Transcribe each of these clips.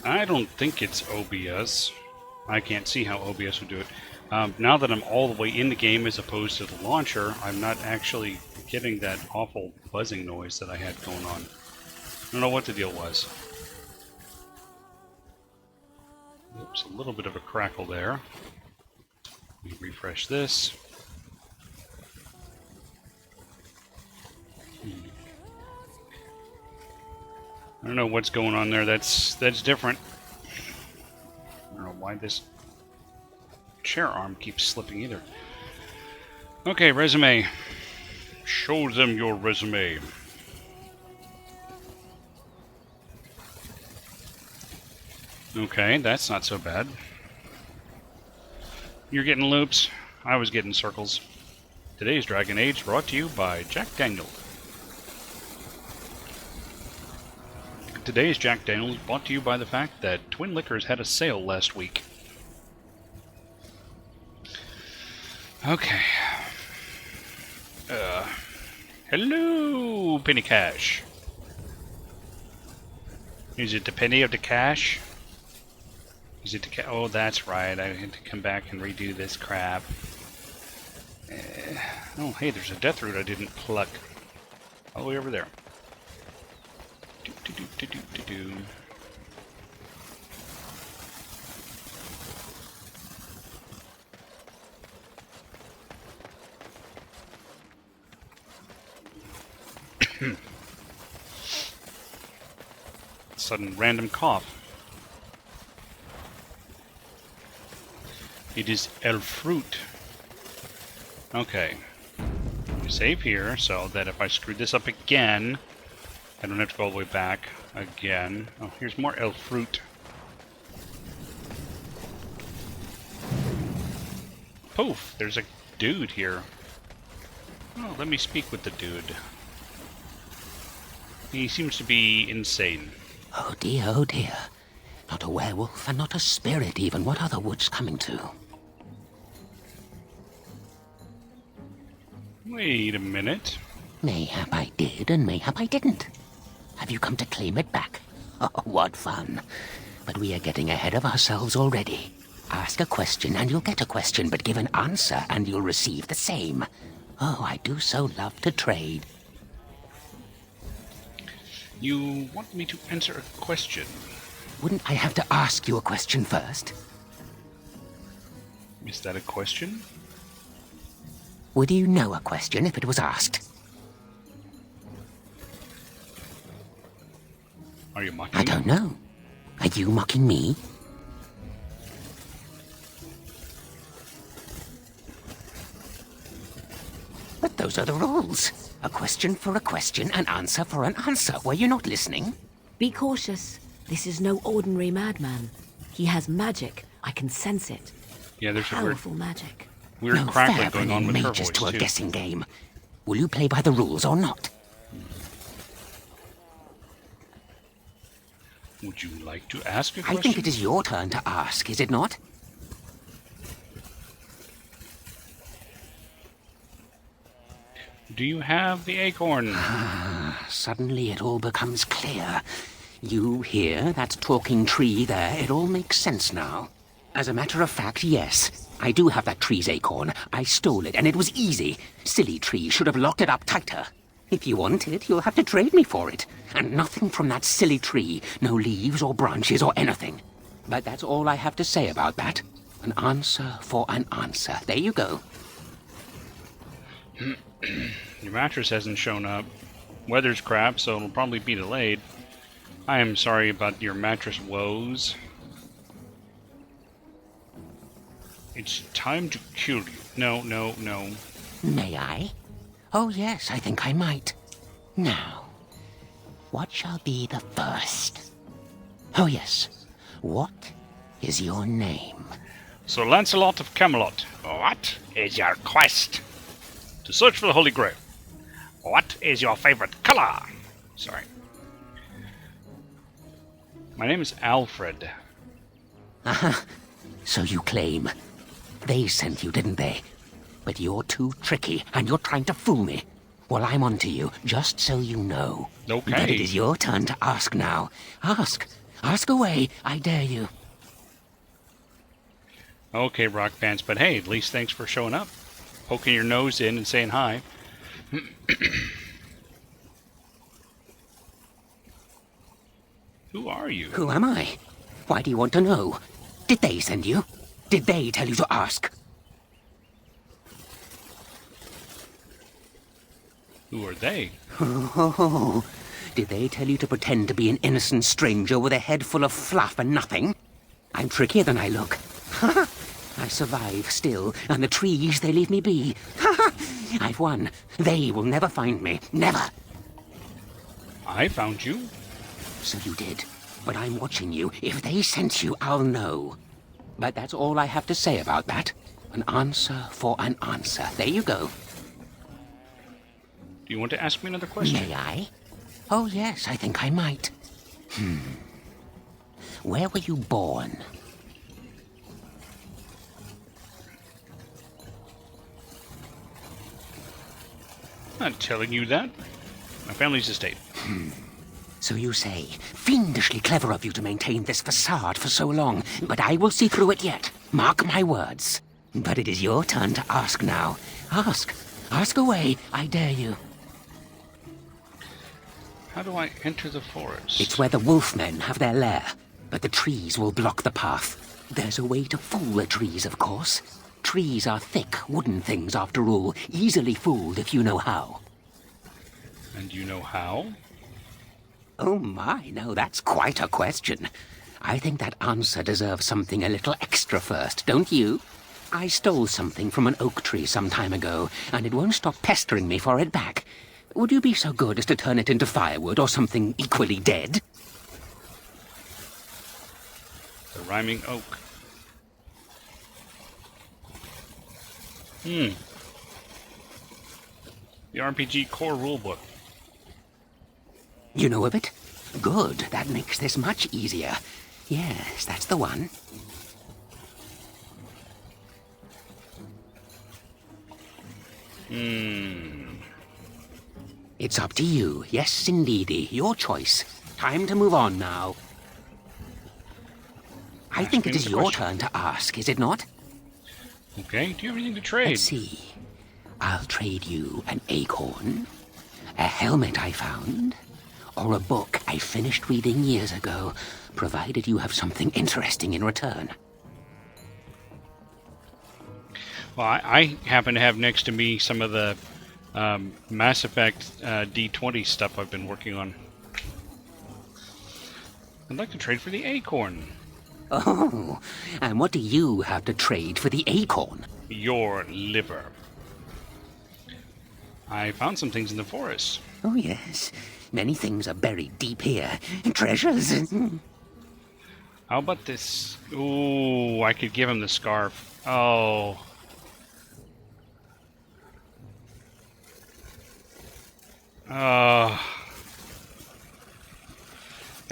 I don't think it's OBS. I can't see how OBS would do it. Now that I'm all the way in the game as opposed to the launcher, I'm not actually getting that awful buzzing noise that I had going on. I don't know what the deal was. Oops, a little bit of a crackle there. Let me refresh this. I don't know what's going on there. That's different. I don't know why this chair arm keeps slipping either. Okay, resume. Show them your resume. Okay, that's not so bad. You're getting loops. I was getting circles. Today's Dragon Age brought to you by Jack Daniels. Today's Jack Daniels brought to you by the fact that Twin Liquors had a sale last week. Okay. Hello, Penny Cash. Is it the penny of the cash? Is it the oh, that's right. I had to come back and redo this crap. Oh, hey, there's a death root I didn't pluck. All the way over there. Do. Sudden random cough. It is El Fruit. Okay. Save here so that if I screw this up again, I don't have to go all the way back again. Oh, here's more El Fruit. Poof, there's a dude here. Oh, let me speak with the dude. He seems to be insane. Oh dear. Not a werewolf and not a spirit even. What are the woods coming to? Wait a minute. Mayhap I did and mayhap I didn't. Have you come to claim it back? Oh, what fun. But we are getting ahead of ourselves already. Ask a question and you'll get a question, but give an answer and you'll receive the same. Oh, I do so love to trade. You want me to answer a question? Wouldn't I have to ask you a question first? Is that a question? Would you know a question if it was asked? Are you mocking me? I don't know. Are you mocking me? But those are the rules. A question for a question, an answer for an answer. Were you not listening? Be cautious. This is no ordinary madman. He has magic. I can sense it. Yeah, there's Powerful magic. a weird No crackling fair going on bringing with her mages voice, to a too. guessing game. Will you play by the rules or not? Would you like to ask a I question? think it is your turn to ask, is it not? Do you have the acorn? Suddenly it all becomes clear. You here, that talking tree there, it all makes sense now. As a matter of fact, yes. I do have that tree's acorn. I stole it, and it was easy. Silly tree should have locked it up tighter. If you want it, you'll have to trade me for it. And nothing from that silly tree. No leaves or branches or anything. But that's all I have to say about that. An answer for an answer. There you go. Your mattress hasn't shown up. Weather's crap, so it'll probably be delayed. I am sorry about your mattress woes. It's time to kill you. No. May I? Oh, yes, I think I might. Now, what shall be the first? Oh, yes. What is your name? Sir Lancelot of Camelot. What is your quest? To search for the Holy Grail. What is your favorite color? Sorry. My name is Alfred. So you claim. They sent you, didn't they? But you're too tricky, and you're trying to fool me. Well, I'm on to you, just so you know. Okay. But it is your turn to ask now. Ask. Ask away, I dare you. Okay, Rock Pants, but hey, at least thanks for showing up. Poking your nose in and saying hi. Who are you? Who am I? Why do you want to know? Did they send you? Did they tell you to ask? Who are they? Oh, did they tell you to pretend to be an innocent stranger with a head full of fluff and nothing? I'm trickier than I look. I survive still, and the trees, they leave me be. I've won. They will never find me. Never. I found you. So you did. But I'm watching you. If they sent you, I'll know. But that's all I have to say about that. An answer for an answer. There you go. Do you want to ask me another question? May I? Oh, yes, I think I might. Where were you born? I'm not telling you that. My family's estate. So you say. Fiendishly clever of you to maintain this facade for so long, but I will see through it yet. Mark my words. But it is your turn to ask now. Ask. Ask away, I dare you. How do I enter the forest? It's where the wolfmen have their lair, but the trees will block the path. There's a way to fool the trees, of course. Trees are thick, wooden things, after all. Easily fooled if you know how. And you know how? Oh my, no, that's quite a question. I think that answer deserves something a little extra first, don't you? I stole something from an oak tree some time ago, and it won't stop pestering me for it back. Would you be so good as to turn it into firewood or something equally dead? The rhyming oak. The RPG core rulebook. You know of it? Good, that makes this much easier. Yes, that's the one. It's up to you. Yes, indeedy. Your choice. Time to move on now. I think it is your turn to ask, is it not? Okay, do you have anything to trade? Let's see. I'll trade you an acorn, a helmet I found, or a book I finished reading years ago, provided you have something interesting in return. Well, I happen to have next to me some of the Mass Effect D20 stuff I've been working on. I'd like to trade for the acorn. Oh, and what do you have to trade for the acorn? Your liver. I found some things in the forest. Oh, yes. Many things are buried deep here. Treasures. How about this? Ooh, I could give him the scarf. Oh. I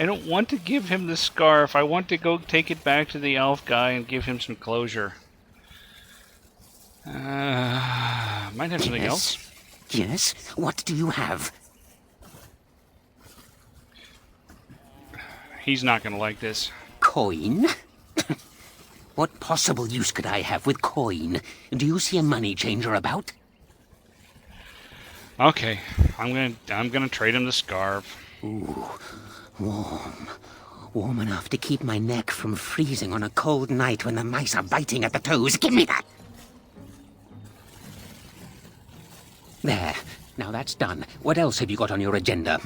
don't want to give him the scarf. I want to go take it back to the elf guy and give him some closure. Might have something else. Yes? What do you have? He's not going to like this. Coin? What possible use could I have with coin? Do you see a money changer about? Okay, I'm gonna trade him the scarf. Ooh, warm. Warm enough to keep my neck from freezing on a cold night when the mice are biting at the toes. Give me that! There. Now that's done. What else have you got on your agenda,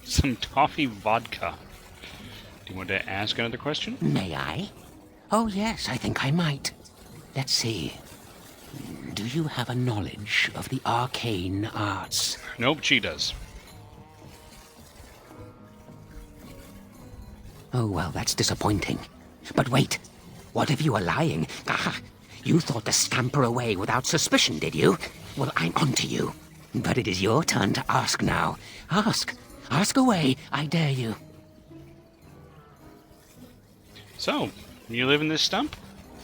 Some toffee vodka. Do you want to ask another question? May I? Oh, yes, I think I might. Let's see. Do you have a knowledge of the arcane arts? Nope, she does. Oh, well, that's disappointing. But wait, what if you were lying? Aha! You thought to scamper away without suspicion, did you? Well, I'm onto you. But it is your turn to ask now. Ask. Ask away, I dare you. So, you live in this stump?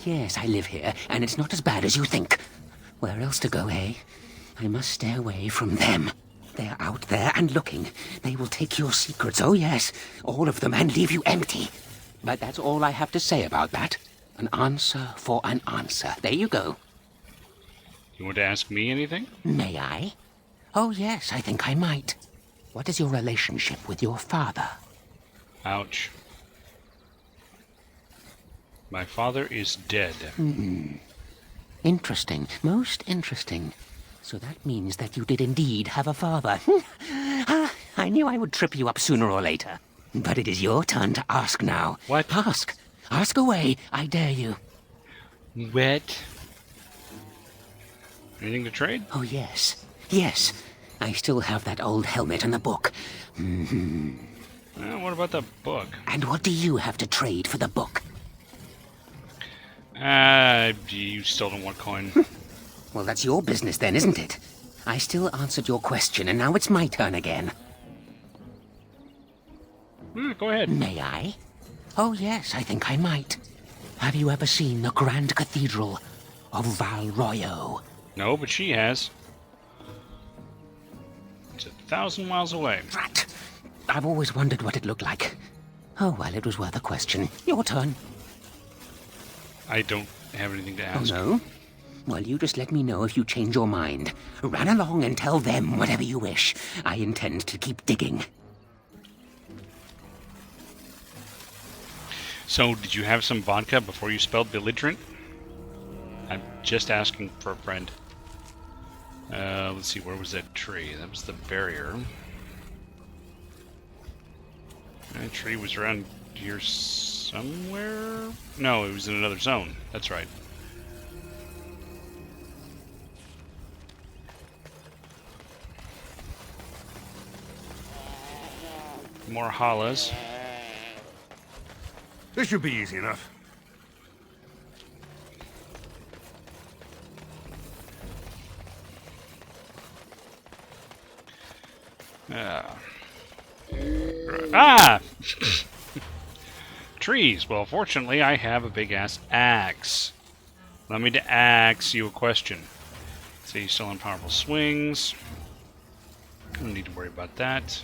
Yes, I live here, and it's not as bad as you think. Where else to go, eh? I must stay away from them. They're out there and looking. They will take your secrets, oh yes, all of them, and leave you empty. But that's all I have to say about that. An answer for an answer. There you go. You want to ask me anything? May I? Oh yes, I think I might. What is your relationship with your father? Ouch. My father is dead. Interesting. Most interesting. So that means that you did indeed have a father. I knew I would trip you up sooner or later. But it is your turn to ask now. What? Ask. Ask away. I dare you. What? Anything to trade? Oh, yes. Yes. I still have that old helmet and the book. What about the book? And what do you have to trade for the book? You still don't want coin. Well, that's your business then, isn't it? I still answered your question, and now it's my turn again. Go ahead. May I? Oh, yes, I think I might. Have you ever seen the Grand Cathedral of Val Royeaux? No, but she has. It's 1,000 miles away. Drat! I've always wondered what it looked like. Oh, well, it was worth a question. Your turn. I don't have anything to Oh, ask. no? Well, you just let me know if you change your mind. Run along and tell them whatever you wish. I intend to keep digging. So, did you have some vodka before you spelled belligerent? I'm just asking for a friend. Let's see, where was that tree? That was the barrier. That tree was around here somewhere? No, it was in another zone. That's right. More hollas. This should be easy enough. Ah! Trees. Well, fortunately, I have a big-ass axe. Allow me to ask you a question. So you still on powerful swings. Don't need to worry about that.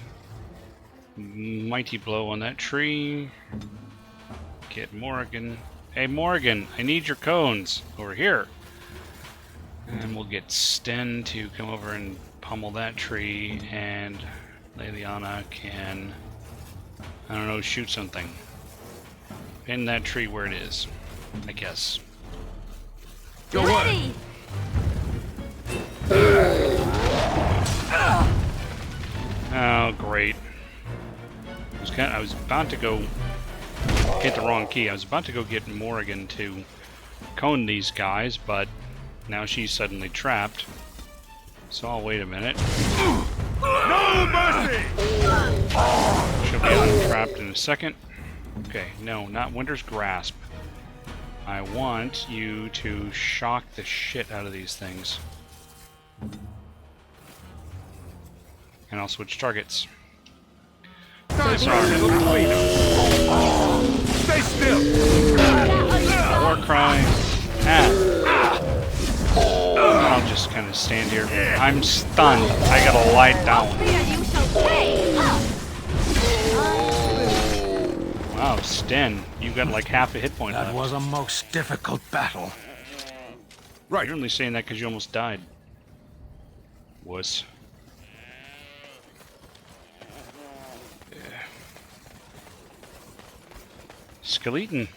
Mighty blow on that tree. Get Morrigan. Hey, Morrigan, I need your cones over here. And we'll get Sten to come over and pummel that tree, and Leliana can, I don't know, shoot something. Pin that tree where it is, I guess. Go Ready! Oh, great. I was about to go hit the wrong key. I was about to go get Morrigan to cone these guys, but now she's suddenly trapped. So I'll wait a minute. No mercy! She'll be untrapped in a second. Okay, no, not Winter's Grasp. I want you to shock the shit out of these things. And I'll switch targets. Time Sorry. for a little cleanup. Stay still! War cry. I'll just kind of stand here. I'm stunned. I gotta lie down. You shall pay! Wow, Sten, you got like half a hit point That left. was a most difficult battle. Right. You're only saying that because you almost died. Wuss. Skeleton.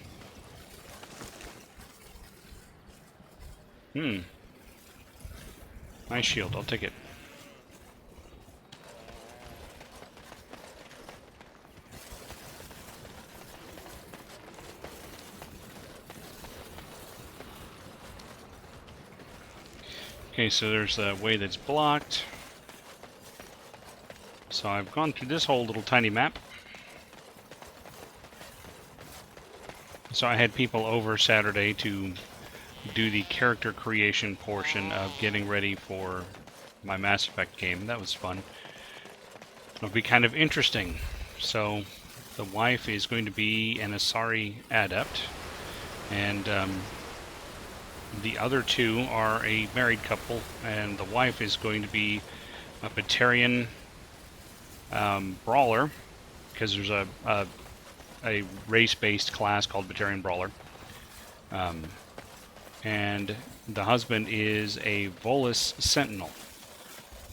Nice shield, I'll take it. Okay, so there's a way that's blocked. So I've gone through this whole little tiny map. So I had people over Saturday to do the character creation portion of getting ready for my Mass Effect game. That was fun. It'll be kind of interesting. So the wife is going to be an Asari adept, and the other two are a married couple, and the wife is going to be a Batarian brawler, because there's a race-based class called Batarian Brawler. And the husband is a Volus Sentinel.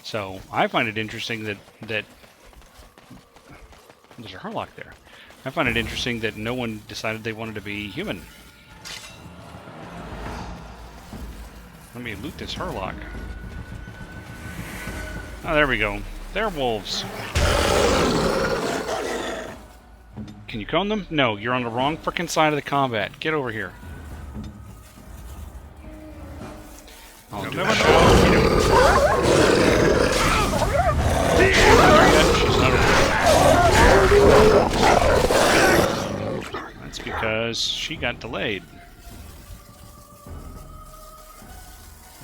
So I find it interesting that there's a Harlock there. I find it interesting that no one decided they wanted to be human. Let me loot this Harlock. Oh, there we go. They're wolves. Can you cone them? No, you're on the wrong frickin' side of the combat. Get over here. I'll do it. She's not over. That's because she got delayed.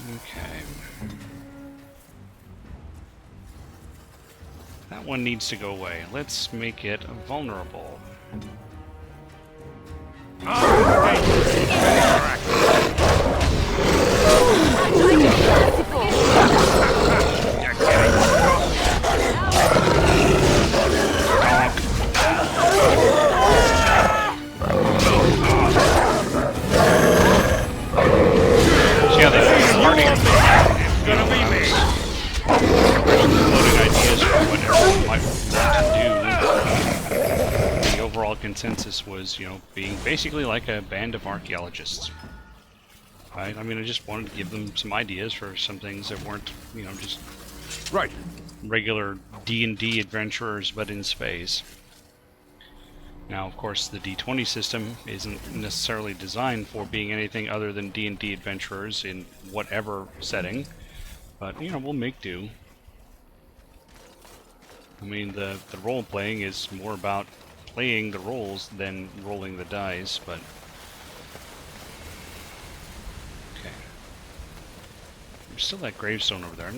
Okay. That one needs to go away. Let's make it vulnerable. See how they starting it's gonna be me. Loading ideas for what everyone might want to do. The overall consensus was, being basically like a band of archaeologists. Right? I mean, I just wanted to give them some ideas for some things that weren't, just Right. regular D&D adventurers, but in space. Now, of course, the D20 system isn't necessarily designed for being anything other than D&D adventurers in whatever setting, but, we'll make do. I mean, the role-playing is more about playing the roles than rolling the dice, but... Okay. There's still that gravestone over there.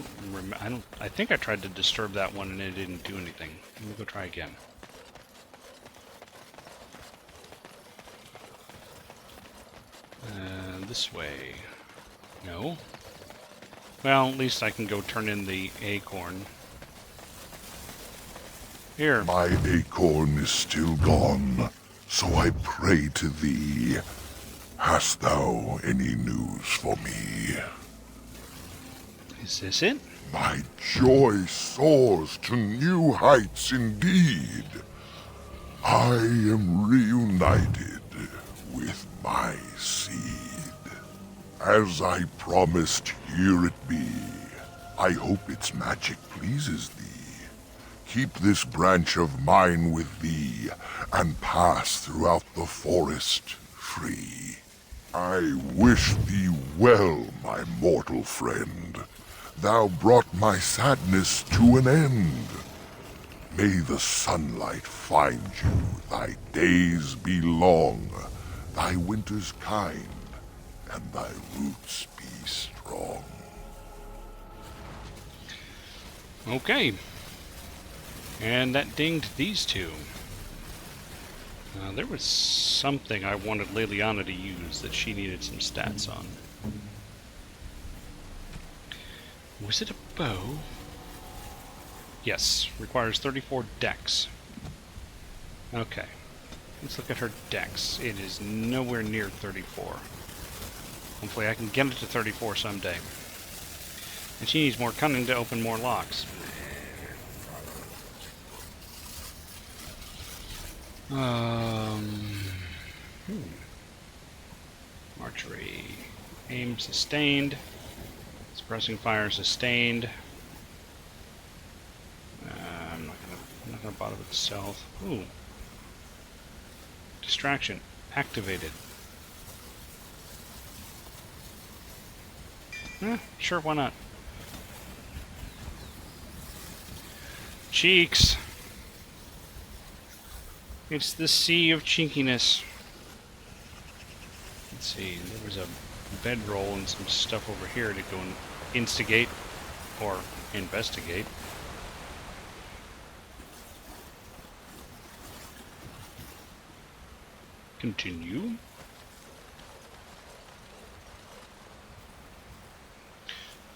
I think I tried to disturb that one and it didn't do anything. Let me go try again. This way. No? Well, at least I can go turn in the acorn. Here. My acorn is still gone, so I pray to thee. Hast thou any news for me? Is this it? My joy soars to new heights indeed. I am reunited with my seed. As I promised, here it be. I hope its magic pleases thee. Keep this branch of mine with thee, and pass throughout the forest free. I wish thee well, my mortal friend. Thou brought my sadness to an end. May the sunlight find you, thy days be long, thy winters kind, and thy roots be strong. Okay. And that dinged these two. There was something I wanted Liliana to use that she needed some stats on. Was it a bow? Yes, requires 34 dex. Okay. Let's look at her dex. It is nowhere near 34. Hopefully I can get it to 34 someday. And she needs more cunning to open more locks. Archery. Aim sustained. Suppressing fire sustained. I'm not gonna bother with stealth. Ooh. Distraction activated. Sure, why not? Cheeks. It's the sea of chinkiness. Let's see, there was a bedroll and some stuff over here to go and instigate or investigate. Continue.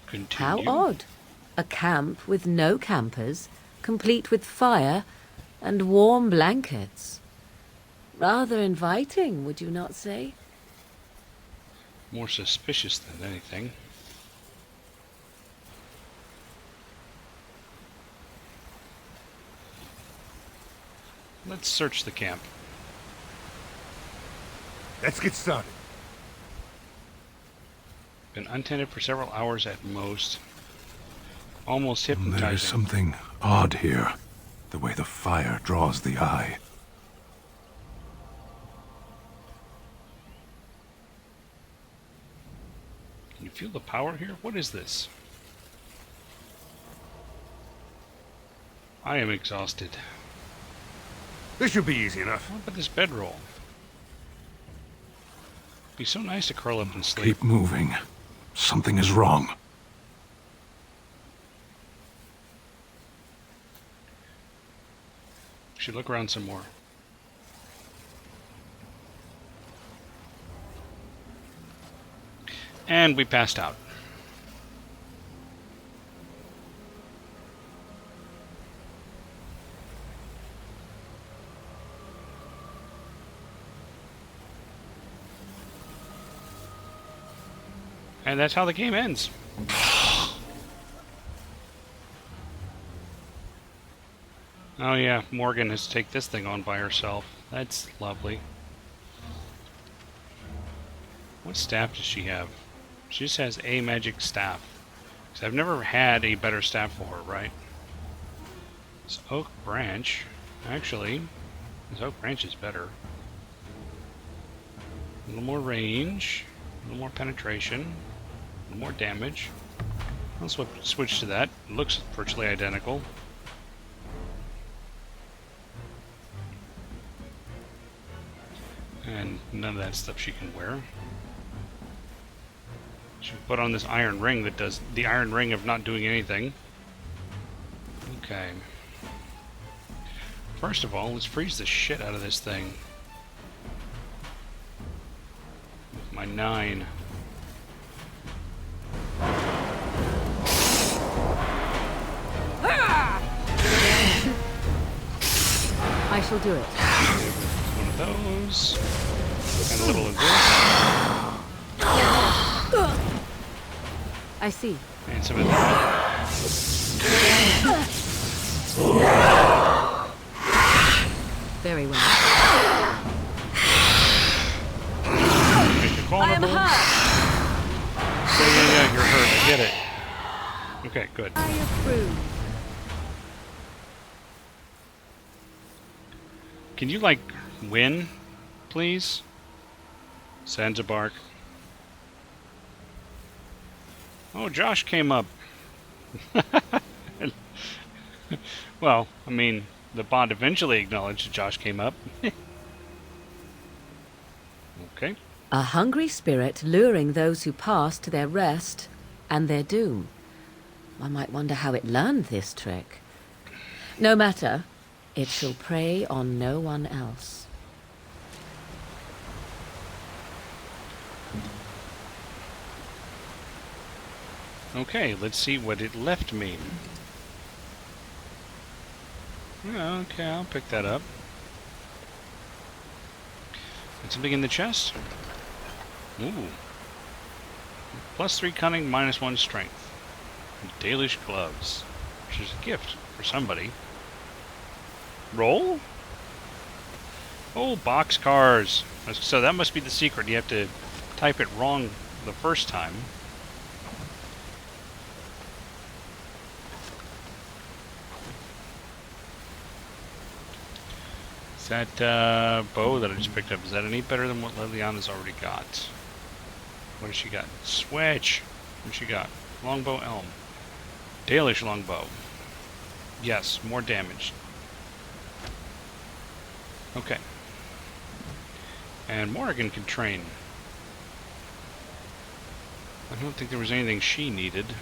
Continue. How odd. A camp with no campers, complete with fire and warm blankets. Rather inviting, would you not say? More suspicious than anything. Let's search the camp. Let's get started. Been untended for several hours at most. Almost hypnotizing. There is something odd here. The way the fire draws the eye. Can you feel the power here? What is this? I am exhausted. This should be easy enough. What about this bedroll? It'd be so nice to curl up and sleep. Keep moving. Something is wrong. Should look around some more. And we passed out. And that's how the game ends. Oh yeah, Morgan has to take this thing on by herself. That's lovely. What staff does she have? She just has a magic staff. 'Cause I've never had a better staff for her, right? This oak branch. Actually, this oak branch is better. A little more range, a little more penetration, a little more damage. I'll switch to that. It looks virtually identical. And none of that stuff she can wear. She put on this iron ring that does the iron ring of not doing anything. Okay. First of all, let's freeze the shit out of this thing. With my 9. I shall do it. One of those. And a little of this. I see. And some of that. Very well. Make a call I am number. hurt. Yeah, you're hurt. I get it. Okay, good. I approve. Can you, like, win, please? Zanzibar. Oh, Josh came up. Well, I mean, the bot eventually acknowledged that Josh came up. Okay. A hungry spirit luring those who pass to their rest and their doom. One might wonder how it learned this trick. No matter, it shall prey on no one else. Okay, let's see what it left me. Yeah, okay, I'll pick that up. Got something in the chest? Ooh. +3 cunning, -1 strength. Dalish gloves. Which is a gift for somebody. Roll? Oh, boxcars. So that must be the secret. You have to type it wrong the first time. Is that bow that I just picked up, is that any better than what Liliana's already got? What has she got? Switch! What has she got? Longbow elm. Dalish longbow. Yes, more damage. Okay. And Morrigan can train. I don't think there was anything she needed.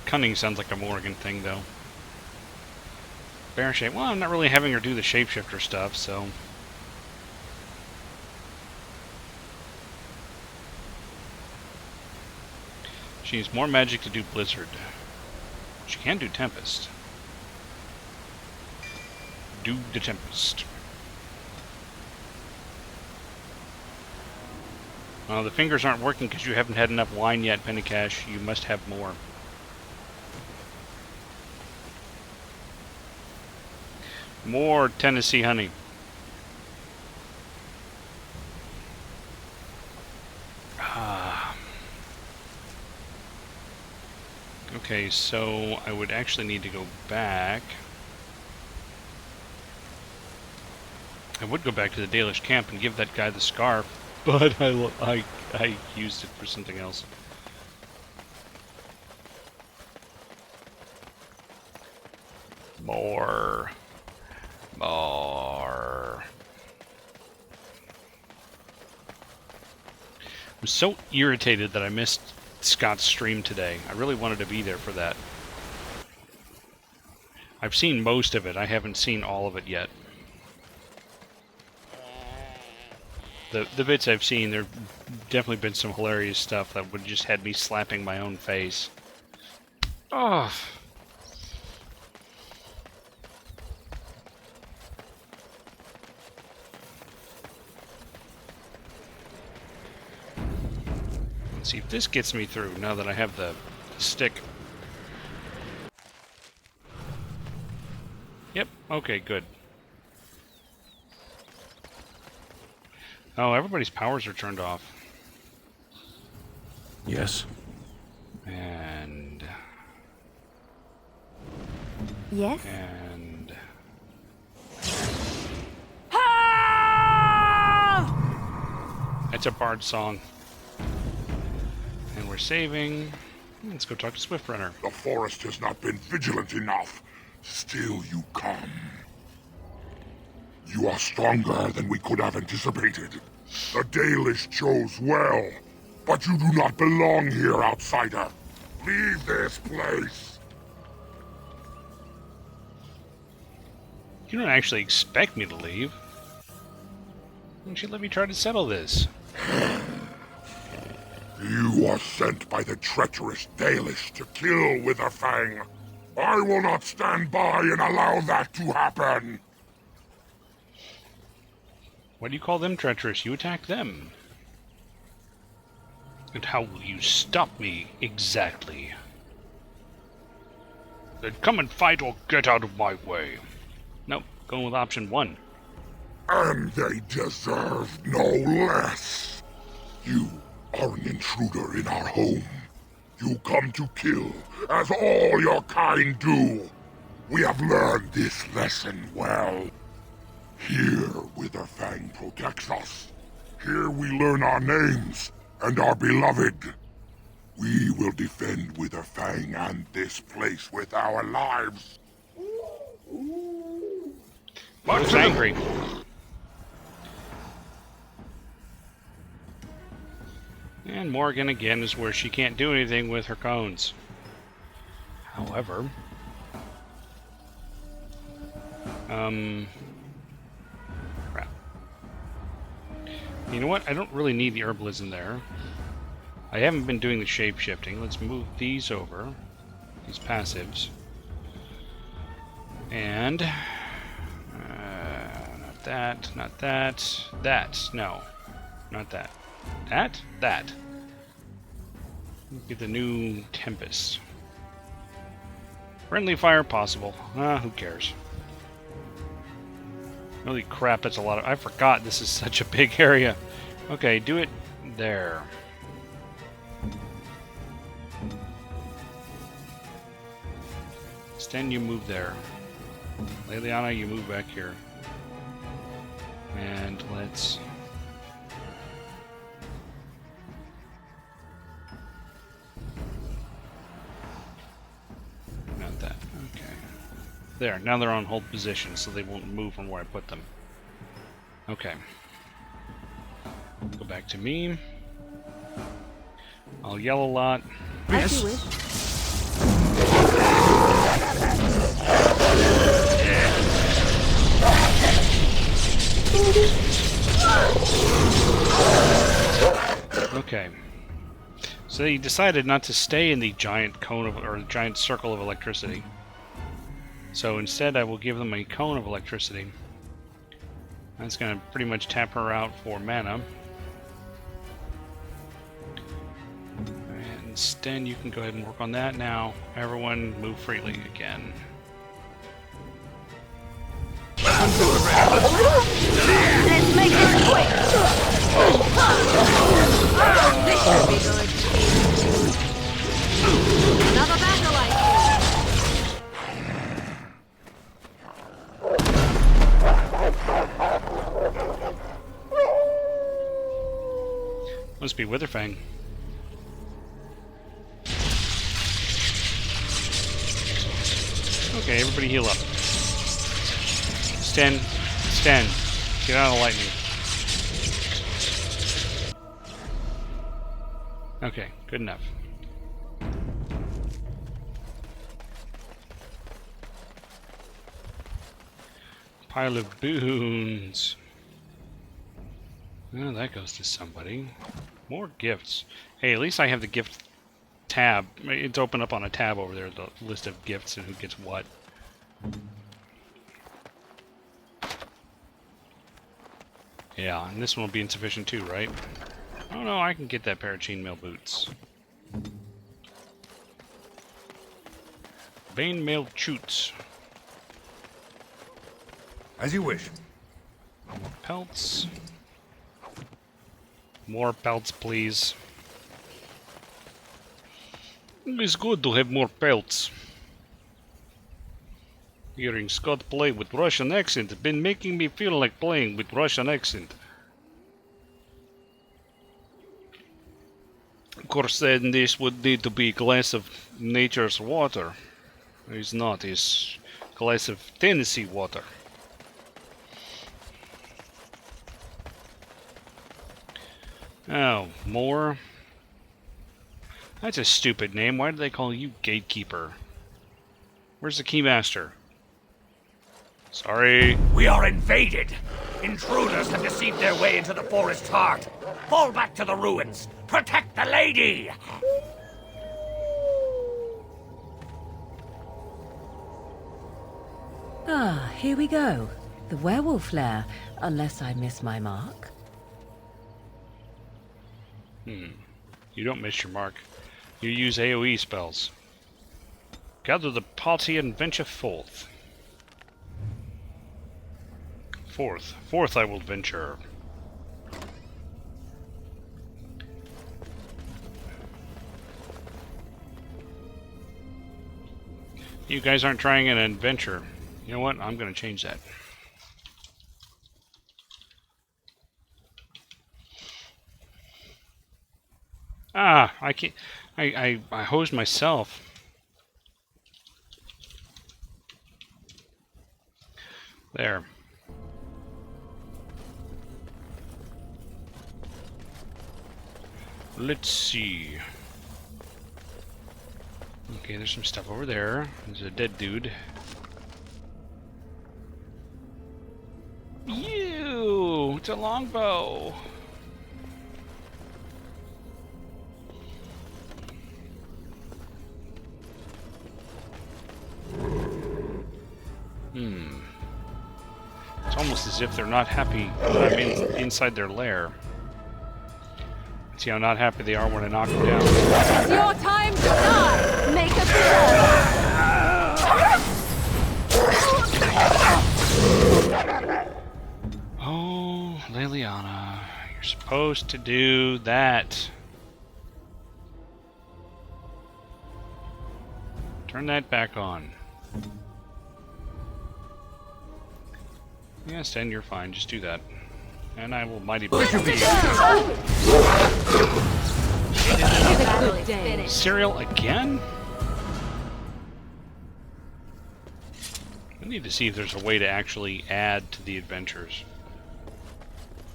Cunning sounds like a Morrigan thing, though. Bear shape. Well, I'm not really having her do the shapeshifter stuff, so... She needs more magic to do Blizzard. She can do Tempest. Do the Tempest. The fingers aren't working because you haven't had enough wine yet, Pennycash. You must have more. More Tennessee honey. Okay, so I would actually need to go back. I would go back to the Dalish camp and give that guy the scarf, but I used it for something else. More. I'm so irritated that I missed Scott's stream today. I really wanted to be there for that. I've seen most of it. I haven't seen all of it yet. The bits I've seen, there've definitely been some hilarious stuff that would just had me slapping my own face. Oh. Let's see if this gets me through now that I have the stick. Yep, okay, good. Oh, everybody's powers are turned off. Yes. And... Yes? And... That's a bard song. And we're saving. Let's go talk to Swiftrunner. The forest has not been vigilant enough. Still you come. You are stronger than we could have anticipated. The Dalish chose well, but you do not belong here, outsider. Leave this place. You don't actually expect me to leave. Why don't you let me try to settle this? You are sent by the treacherous Dalish to kill Witherfang. I will not stand by and allow that to happen. Why do you call them treacherous? You attack them. And how will you stop me, exactly? Then come and fight or get out of my way. Nope, going with option 1. And they deserve no less. You are an intruder in our home. You come to kill, as all your kind do. We have learned this lesson well. Here, Witherfang protects us. Here we learn our names and are beloved. We will defend Witherfang and this place with our lives. Looks angry. And Morgan again is where she can't do anything with her cones. However, crap. You know what? I don't really need the herbalism there. I haven't been doing the shape shifting. Let's move these over, these passives, and not that, not that, that. No, not that. That. Get the new Tempest. Friendly fire possible. Who cares? Holy crap, that's a lot of... I forgot this is such a big area. Okay, do it there. Sten, you move there. Leliana, you move back here. And let's... Not that. Okay. There, now they're on hold position, so they won't move from where I put them. Okay. Go back to me. I'll yell a lot. As you wish. Okay. So they decided not to stay in the giant cone of, or giant circle of electricity. So instead I will give them a cone of electricity. That's going to pretty much tap her out for mana. And Sten, you can go ahead and work on that now. Everyone move freely again. Let's make this quick. This should be good. Another battle, I Must be Witherfang. Okay, everybody heal up. Sten, get out of the lightning. Okay, good enough. Pile of boons. Oh, that goes to somebody. More gifts. Hey, at least I have the gift tab. It's open up on a tab over there, the list of gifts and who gets what. Yeah, and this one will be insufficient too, right? Oh no, I can get that pair of chainmail boots. Chainmail chutes. As you wish. More pelts. More pelts, please. It's good to have more pelts. Hearing Scott play with Russian accent has been making me feel like playing with Russian accent. Of course, then this would need to be a glass of nature's water. It's not, it's a glass of Tennessee water. Oh, more? That's a stupid name. Why do they call you Gatekeeper? Where's the Keymaster? Sorry. We are invaded. Intruders have deceived their way into the forest's heart. Fall back to the ruins. Protect the lady. Ah, here we go. The werewolf lair, unless I miss my mark. You don't miss your mark. You use AoE spells. Gather the party and venture forth. Forth I will venture. You guys aren't trying an adventure. You know what? I'm going to change that. Ah, I can't. I hosed myself. There. Let's see. Okay, there's some stuff over there. There's a dead dude. Ew! It's a longbow! It's almost as if they're not happy when I'm inside their lair. See how not happy they are when I knock them down. It's your time to die! Make a Oh, Liliana, you're supposed to do that. Turn that back on. Yeah, Sten, you're fine. Just do that. And I will mighty blow. Cereal again? I need to see if there's a way to actually add to the adventures.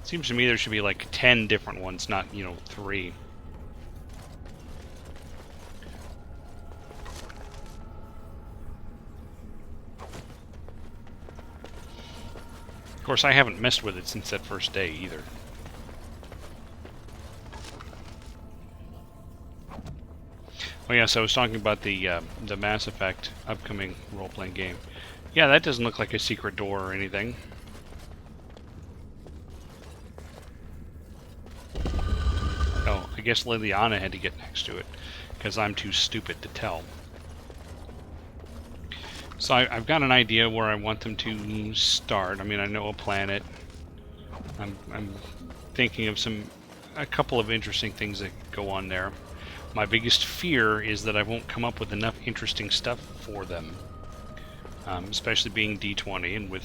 Seems to me there should be like 10 different ones, not, 3. Of course, I haven't messed with it since that first day, either. Oh yes, I was talking about the Mass Effect upcoming role-playing game. Yeah, that doesn't look like a secret door or anything. Oh, I guess Liliana had to get next to it, because I'm too stupid to tell. So I've got an idea where I want them to start. I mean, I know a planet. I'm thinking of a couple of interesting things that go on there. My biggest fear is that I won't come up with enough interesting stuff for them, especially being D20 and with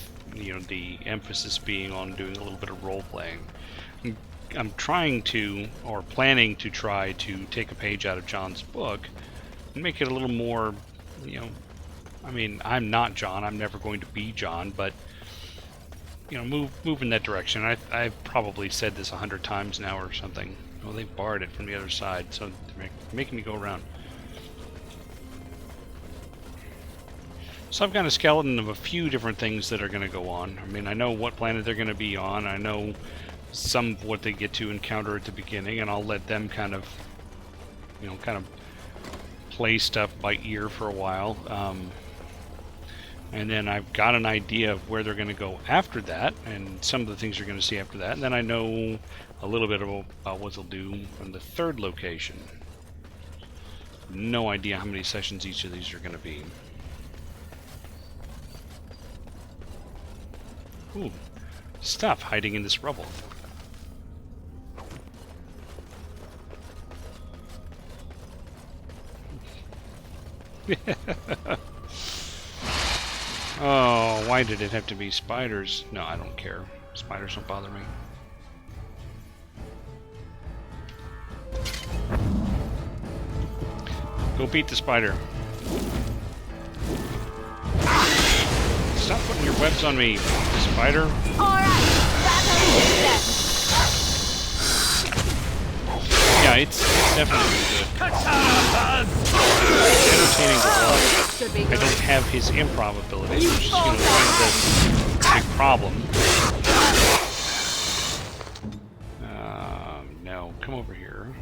the emphasis being on doing a little bit of role playing. I'm trying to, or planning to try to take a page out of John's book and make it a little more, I mean, I'm not John. I'm never going to be John, but move in that direction. I've probably said this 100 times now or something. Oh, they barred it from the other side, so they're making me go around. So I've got a skeleton of a few different things that are going to go on. I mean, I know what planet they're going to be on. I know some of what they get to encounter at the beginning, and I'll let them kind of play stuff by ear for a while. And then I've got an idea of where they're going to go after that, and some of the things you're going to see after that. And then I know a little bit about what they'll do in the third location. No idea how many sessions each of these are going to be. Ooh, stuff hiding in this rubble. Oh, why did it have to be spiders? No, I don't care. Spiders don't bother me. Go beat the spider. Stop putting your webs on me, spider. Alright, battle is Yeah, it's definitely good. Entertaining to watch. should be I good. don't have his improv abilities, which is one of the big problem. No, come over here.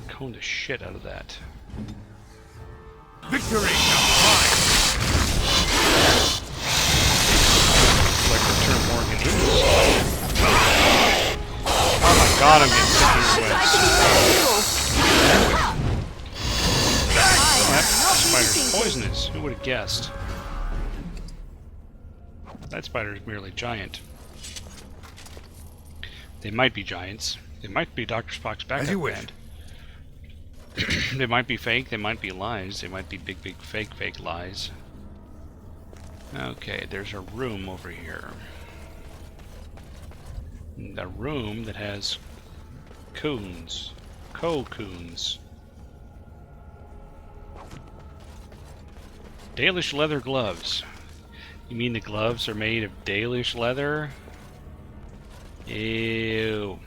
Cone the shit out of that. Victory comes mine. Like return Morgan. Oh my god, I'm getting sick of these webs. That spider's poisonous. Who would have guessed? That spider is merely giant. They might be giants. They might be Dr. Spock's backup band. They might be fake, they might be lies, they might be big fake lies. Okay, there's a room over here. A room that has coons. Cocoons. Dalish leather gloves. You mean the gloves are made of Dalish leather? Ew.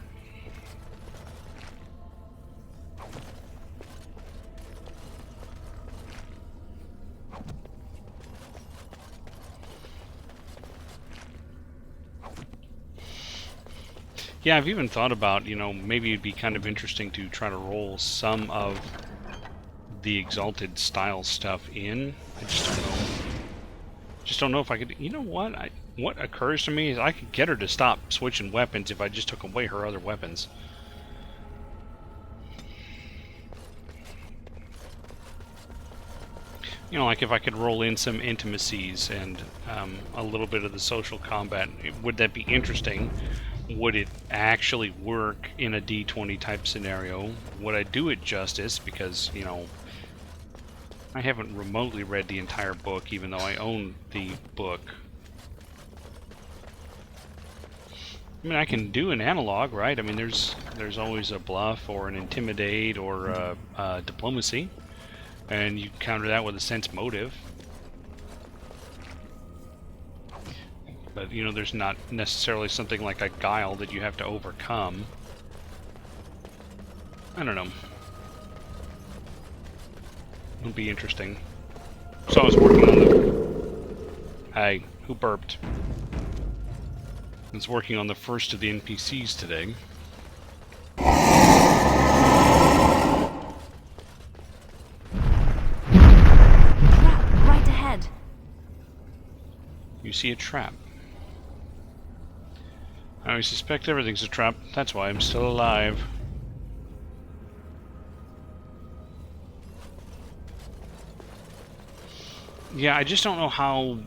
Yeah, I've even thought about, maybe it'd be kind of interesting to try to roll some of the Exalted style stuff in. I just don't know. Just don't know if I could. You know what? What occurs to me is I could get her to stop switching weapons if I just took away her other weapons. Like if I could roll in some intimacies and a little bit of the social combat, would that be interesting? Would it actually work in a D20 type scenario? Would I do it justice? Because, I haven't remotely read the entire book, even though I own the book. I mean, I can do an analog, right? I mean, there's always a bluff or an intimidate or a diplomacy. And you counter that with a sense motive. But, there's not necessarily something like a guile that you have to overcome. I don't know. It'll be interesting. So I was working on the... Hey, who burped? I was working on the first of the NPCs today. You see a trap. I suspect everything's a trap. That's why I'm still alive. Yeah, I just don't know how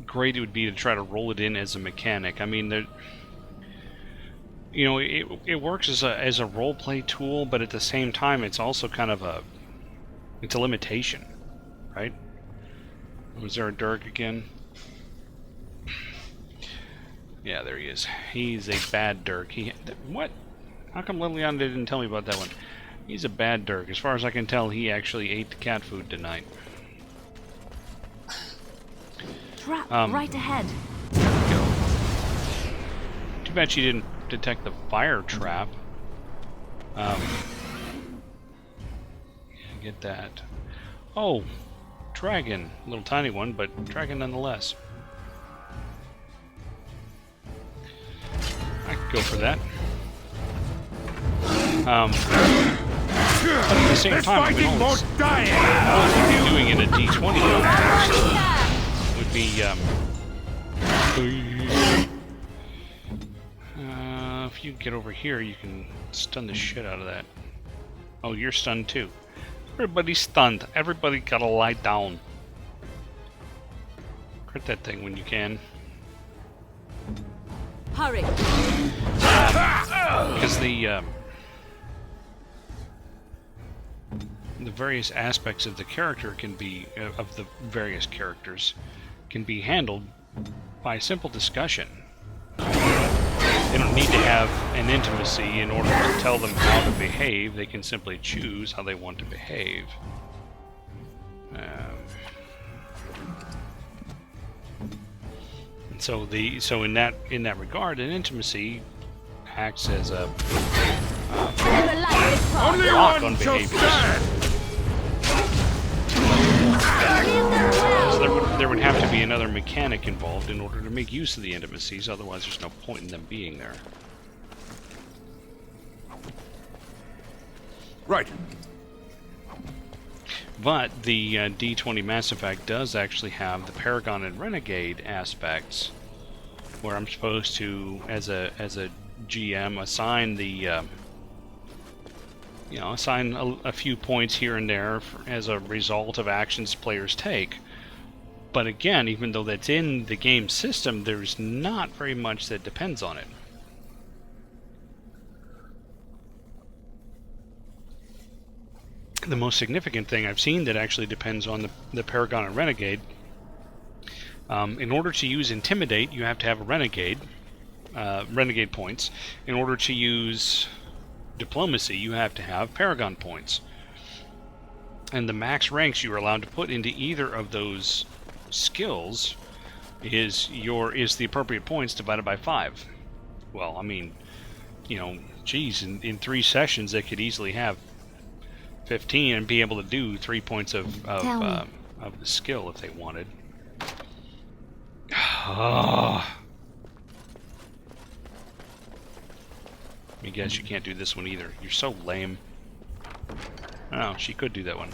great it would be to try to roll it in as a mechanic. I mean, there, you know, it works as a role play tool, but at the same time, it's also kind of a limitation, right? Was there a Dirk again? Yeah, there he is. He's a bad Dirk. What? How come Liliana didn't tell me about that one? He's a bad Dirk. As far as I can tell, he actually ate the cat food tonight. Trap right ahead. Go. Too bad she didn't detect the fire trap. Get that. Oh, dragon. A little tiny one, but dragon nonetheless. I could go for that. But at the same time, we all be doing it at D20 would be if you get over here, you can stun the shit out of that. Oh, you're stunned too. Everybody's stunned. Everybody gotta lie down. Crit that thing when you can. Hurry. Because the various aspects of the character can be of the various characters can be handled by simple discussion. They don't need to have an intimacy in order to tell them how to behave. They can simply choose how they want to behave. And so in that regard, an intimacy acts as a block on behaviors. So there would have to be another mechanic involved in order to make use of the intimacies, otherwise there's no point in them being there. Right. But the D20 Mass Effect does actually have the Paragon and Renegade aspects, where I'm supposed to, as a GM, assign the assign a few points here and there as a result of actions players take. But again, even though that's in the game system, there's not very much that depends on it. The most significant thing I've seen that actually depends on the Paragon and Renegade, in order to use Intimidate, you have to have a Renegade points. In order to use Diplomacy, you have to have Paragon points. And the max ranks you are allowed to put into either of those skills is the appropriate points divided by 5. Well, I mean, geez, in 3 sessions they could easily have 15 and be able to do 3 points of the skill if they wanted. I guess you can't do this one either. You're so lame. Oh, she could do that one.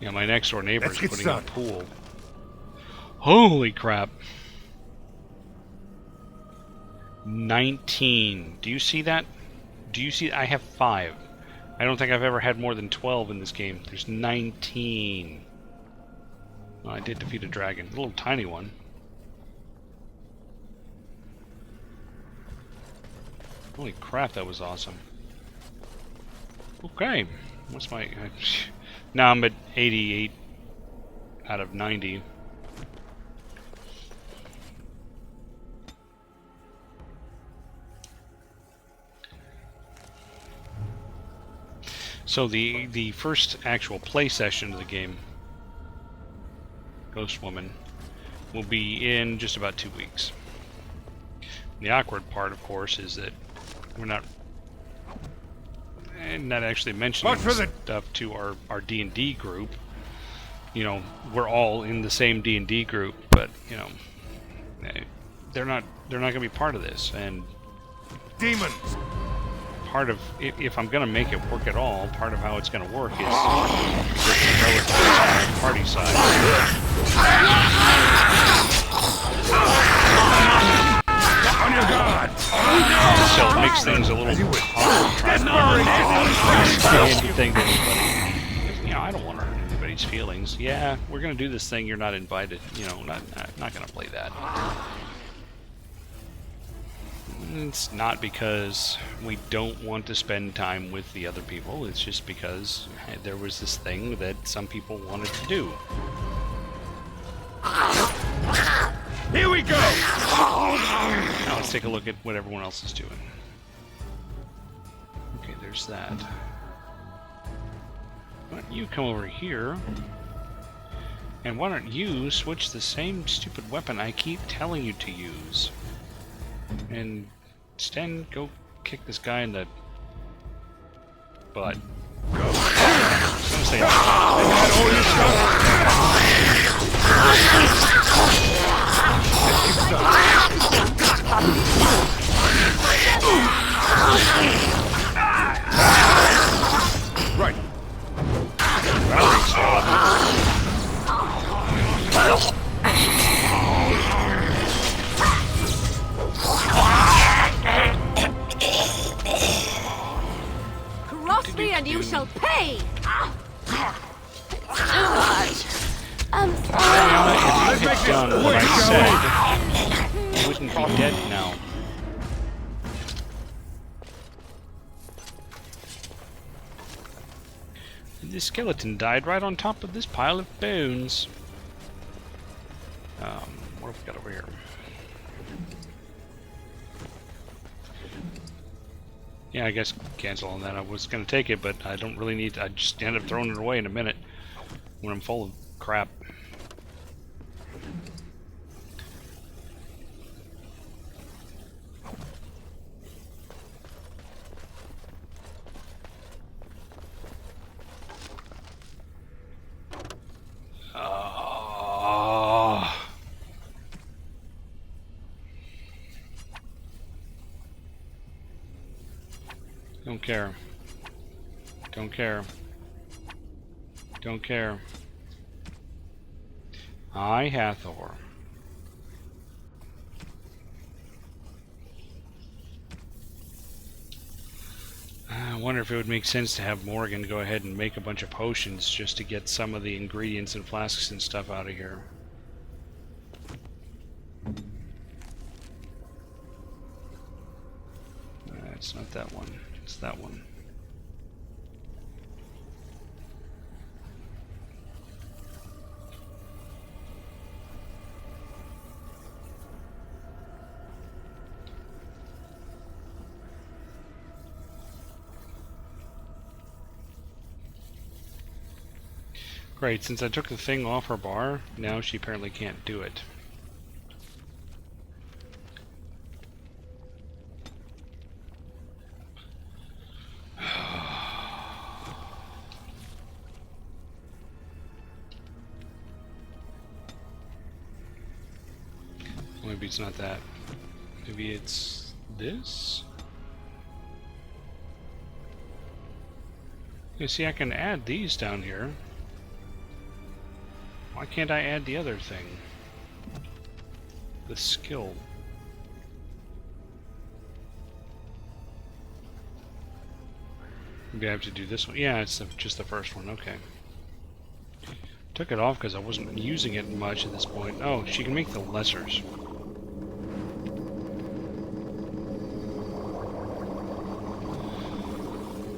Yeah, my next door neighbor is putting in a pool. Holy crap. 19. Do you see that? I have 5. I don't think I've ever had more than 12 in this game. There's 19. Well, I did defeat a dragon. A little tiny one. Holy crap, that was awesome. Okay. What's my... now I'm at 88 out of 90. So the first actual play session of the game, Ghost Woman, will be in just about 2 weeks. The awkward part, of course, is that we're not actually mentioning this stuff to our D&D group. We're all in the same D&D group, but they're not going to be part of this. And demons. part of, if I'm going to make it work at all, part of how it's going to work is with the relatively small party size. On your guard! So it makes things a little harder trying to anything to anybody. You know, I don't want to hurt anybody's feelings. Yeah, we're going to do this thing, you're not invited. You know, not going to play that. It's not because we don't want to spend time with the other people, it's just because there was this thing that some people wanted to do. Here we go! Now let's take a look at what everyone else is doing. Okay, there's that. Why don't you come over here? And why don't you switch the same stupid weapon I keep telling you to use? And Sten, go kick this guy in the butt. Go. I was gonna say Right. Cross me and you shall pay! I'm sorry. If you had done what I said, you wouldn't be dead now. The skeleton died right on top of this pile of bones. What have we got over here? Yeah, I guess cancel on that. I was going to take it, but I don't really need to. I just end up throwing it away in a minute when I'm full of crap. Don't care. Don't care. Don't care. I, Hathor. I wonder if it would make sense to have Morgan go ahead and make a bunch of potions just to get some of the ingredients and flasks and stuff out of here. It's not that one. It's that one. Great, since I took the thing off her bar, now she apparently can't do it. Maybe it's not that. Maybe it's this? You see, I can add these down here. Why can't I add the other thing? The skill. Maybe I have to do this one. Yeah, it's just the first one. Okay. Took it off because I wasn't using it much at this point. Oh, she can make the lessers.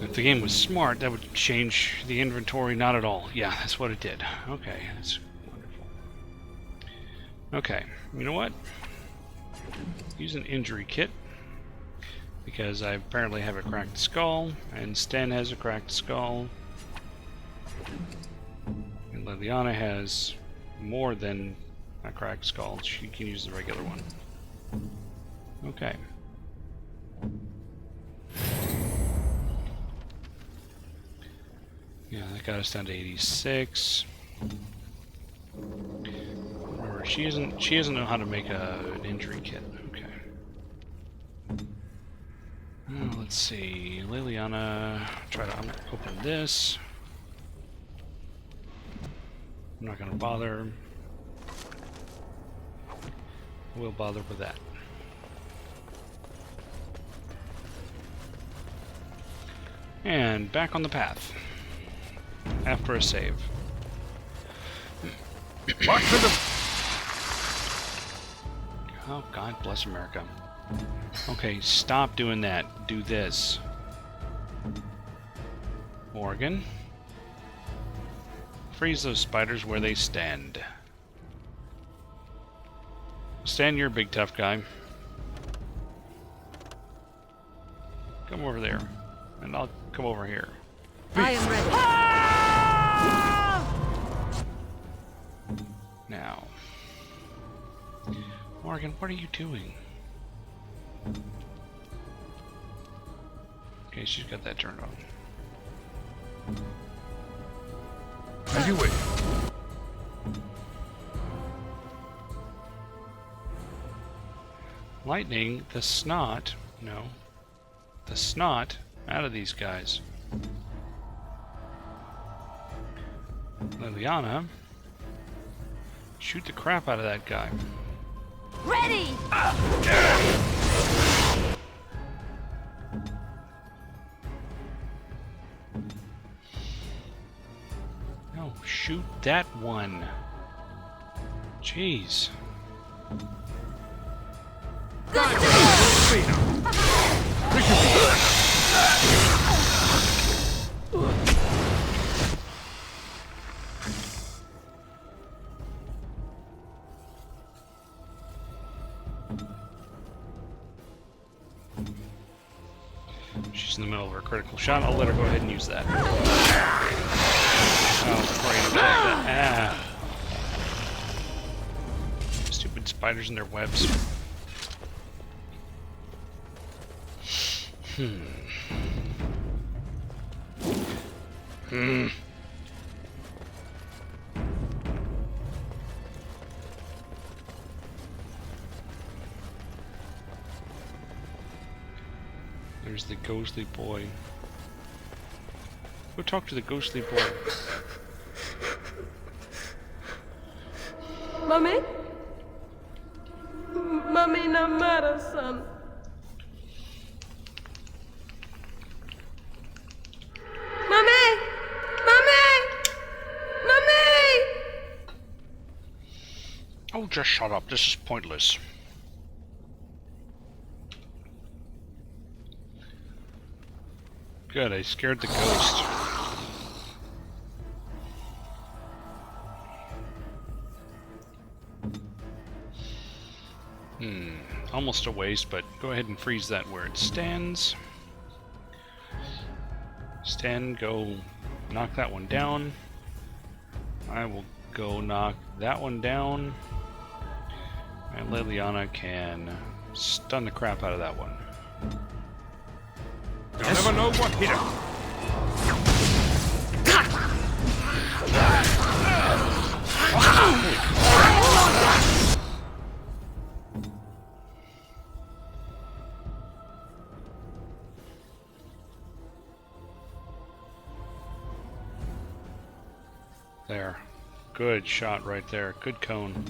If the game was smart, that would change the inventory. Not at all. Yeah, that's what it did. Okay, that's wonderful. Okay, you know what? Use an injury kit. Because I apparently have a cracked skull, and Sten has a cracked skull. And Liliana has more than a cracked skull. She can use the regular one. Okay. Yeah, that got us down to 86. Remember, she doesn't know how to make an injury kit. Okay. Let's see. Liliana, try to open this. I'm not going to bother. We'll bother with that. And back on the path. After a save. Oh, God bless America. Okay, stop doing that. Do this. Morgan. Freeze those spiders where they stand. Stand your big tough guy. Come over there. And I'll come over here. I am ready. Now. Morgan, what are you doing? Okay, she's got that turned on. As you wish. Lightning the snot. No. The snot out of these guys. Liliana. Shoot the crap out of that guy. Ready! No, shoot that one. Jeez. She's in the middle of her critical shot. I'll let her go ahead and use that. Oh, great attack that. Ah. Stupid spiders and their webs. There's the ghostly boy. Go talk to the ghostly boy. Mummy? Mummy no matter, son. Mummy! Mummy! Mummy! Oh, just shut up. This is pointless. Good, I scared the ghost. Almost a waste, but go ahead and freeze that where it stands. Stand, go knock that one down. I will go knock that one down. And Liliana can stun the crap out of that one. You'll never know what hit him. There. Good shot right there. Good cone.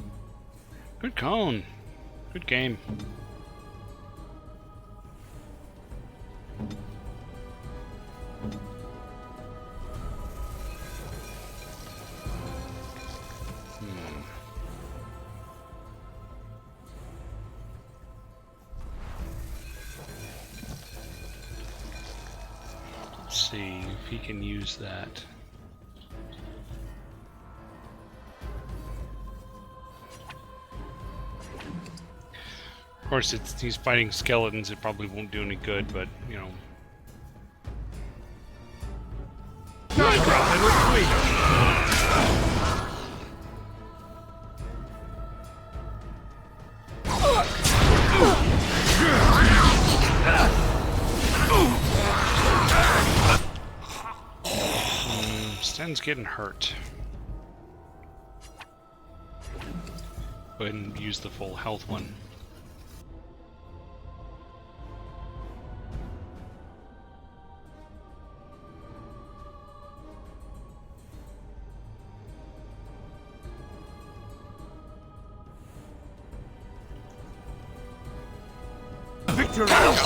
Good cone. Good game. Let's see if he can use that. Of course, he's fighting skeletons. It probably won't do any good, but you know. Sten's getting hurt. Go ahead and use the full health one. victory comes.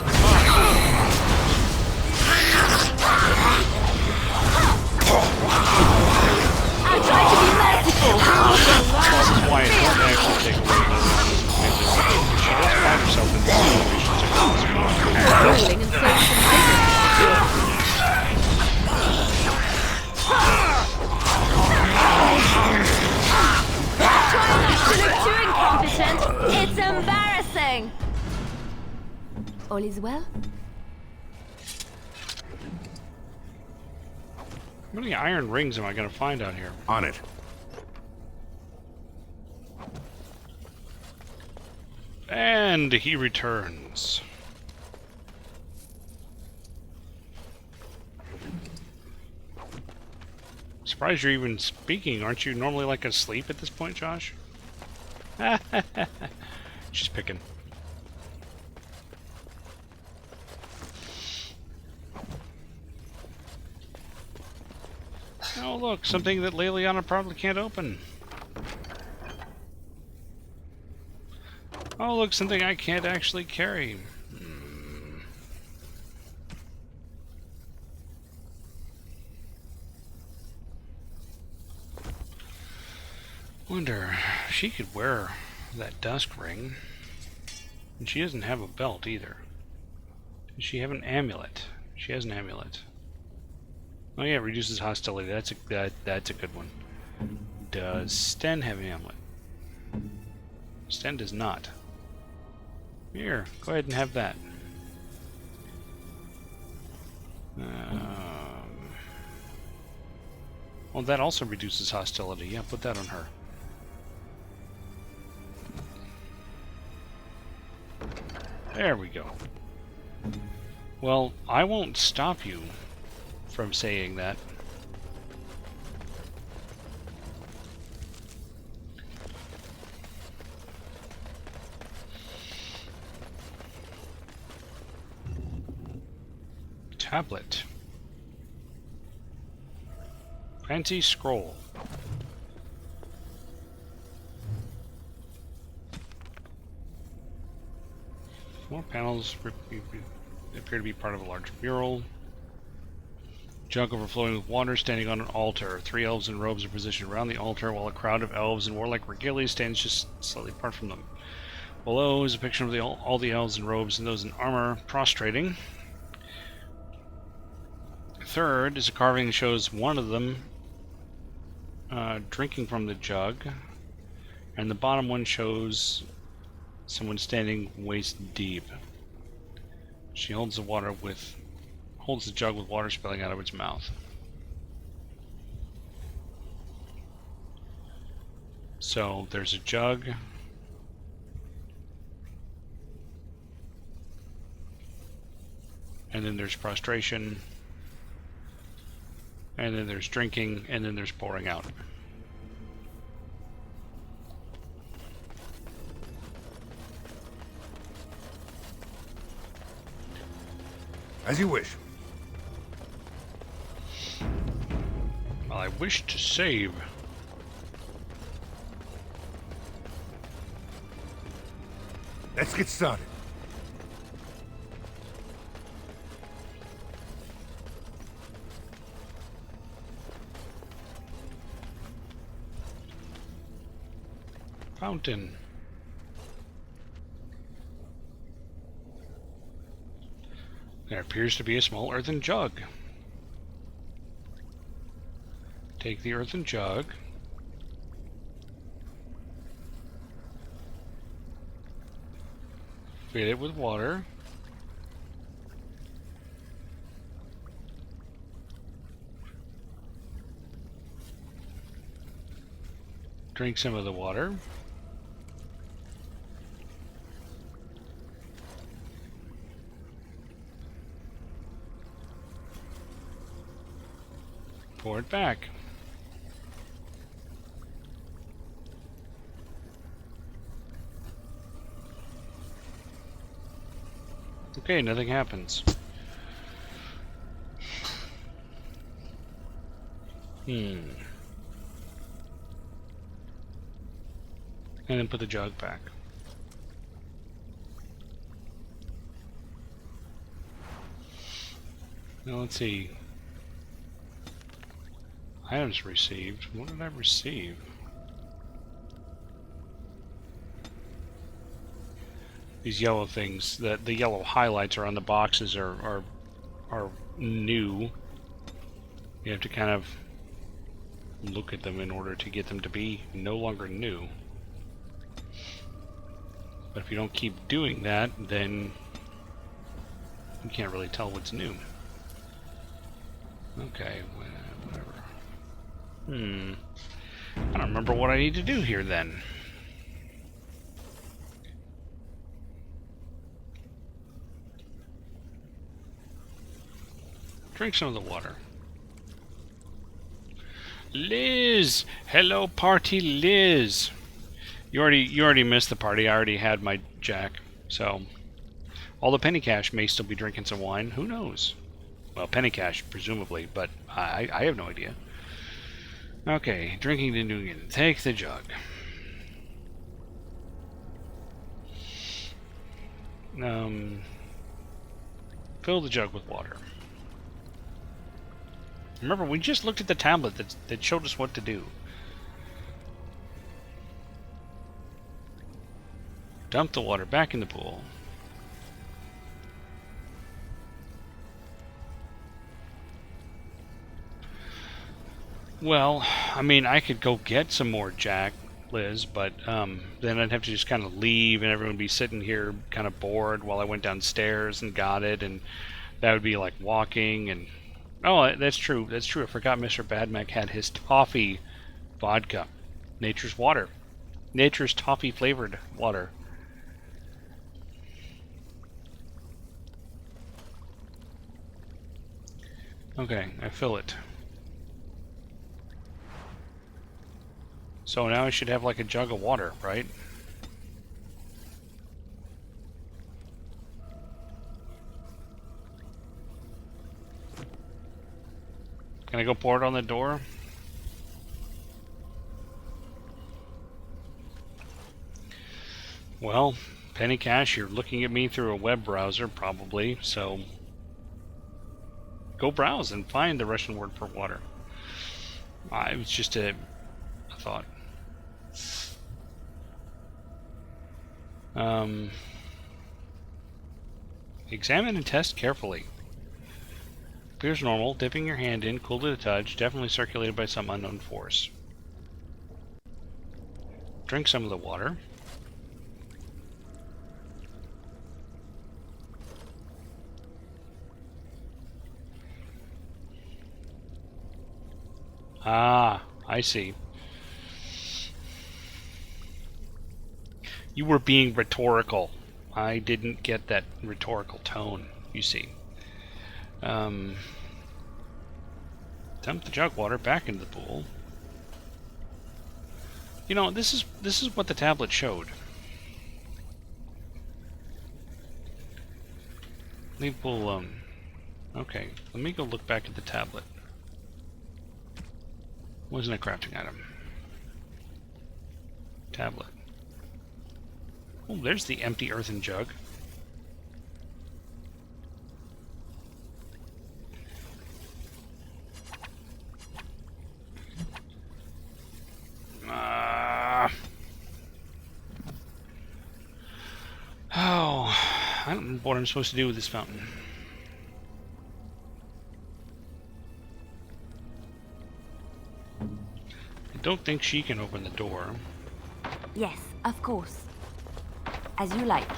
I try to be merciful. This is why it doesn't actually take away the she does find herself in these situations. Boiling and so some To look too incompetent. It's embarrassing. All is well? How many iron rings am I going to find out here? On it. And he returns. Surprised you're even speaking. Aren't you normally like asleep at this point, Josh? She's picking. Oh look, something that Leliana probably can't open. Oh look, something I can't actually carry. Wonder, she could wear that dusk ring. And she doesn't have a belt either. Does she have an amulet? She has an amulet. Oh yeah, reduces hostility. That's a good one. Does Sten have an amulet? Sten does not. Here, go ahead and have that. Well, that also reduces hostility. Yeah, put that on her. There we go. Well, I won't stop you from saying that. Tablet. Fancy scroll. More panels appear to be part of a large mural. Jug overflowing with water standing on an altar. 3 elves in robes are positioned around the altar while a crowd of elves in warlike regalia stands just slightly apart from them. Below is a picture of all the elves in robes and those in armor prostrating. Third is a carving that shows one of them drinking from the jug, and the bottom one shows someone standing waist deep. She holds the jug with water spilling out of its mouth. So there's a jug. And then there's prostration. And then there's drinking, and then there's pouring out. As you wish. Well, I wish to save. Let's get started. Fountain. There appears to be a small earthen jug. Take the earthen jug. Fill it with water. Drink some of the water. Pour it back. Okay, nothing happens. And then put the jug back. Now let's see. Items received. What did I receive? These yellow things, the yellow highlights are on the boxes are new. You have to kind of look at them in order to get them to be no longer new. But if you don't keep doing that, then you can't really tell what's new. Okay, whatever. I don't remember what I need to do here then. Drink some of the water. Liz! Hello, party Liz! You already missed the party. I already had my Jack. So, all the Penny Cash may still be drinking some wine. Who knows? Well, Penny Cash, presumably, but I have no idea. Okay, drinking to Nugan. Take the jug. Fill the jug with water. Remember, we just looked at the tablet that showed us what to do. Dump the water back in the pool. Well, I mean, I could go get some more Jack, Liz, but then I'd have to just kind of leave and everyone would be sitting here kind of bored while I went downstairs and got it, and that would be like walking and... Oh, that's true. That's true. I forgot Mr. Badmac had his toffee vodka. Nature's water. Nature's toffee flavored water. Okay, I fill it. So now I should have like a jug of water, right? Can I go pour it on the door? Well, Penny Cash, you're looking at me through a web browser, probably, so go browse and find the Russian word for water. It was just a thought. Examine and test carefully. Appears normal. Dipping your hand in, cool to the touch, definitely circulated by some unknown force. Drink some of the water. Ah, I see. You were being rhetorical. I didn't get that rhetorical tone, you see. Dump the jug water back into the pool. You know, this is what the tablet showed. Maybe we'll, okay, let me go look back at the tablet. Wasn't a crafting item. Tablet. Oh, there's the empty earthen jug. Oh, I don't know what I'm supposed to do with this fountain. I don't think she can open the door. Yes, of course. As you like.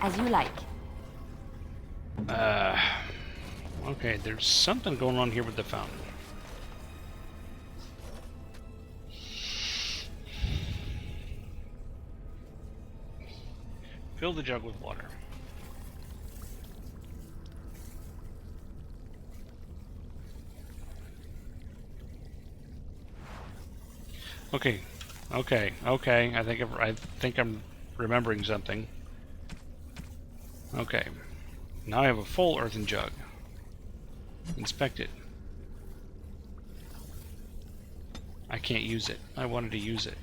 As you like. Okay, there's something going on here with the fountain. Fill the jug with water. Okay, okay. I think I'm remembering something. Okay, now I have a full earthen jug. Inspect it. I can't use it. I wanted to use it.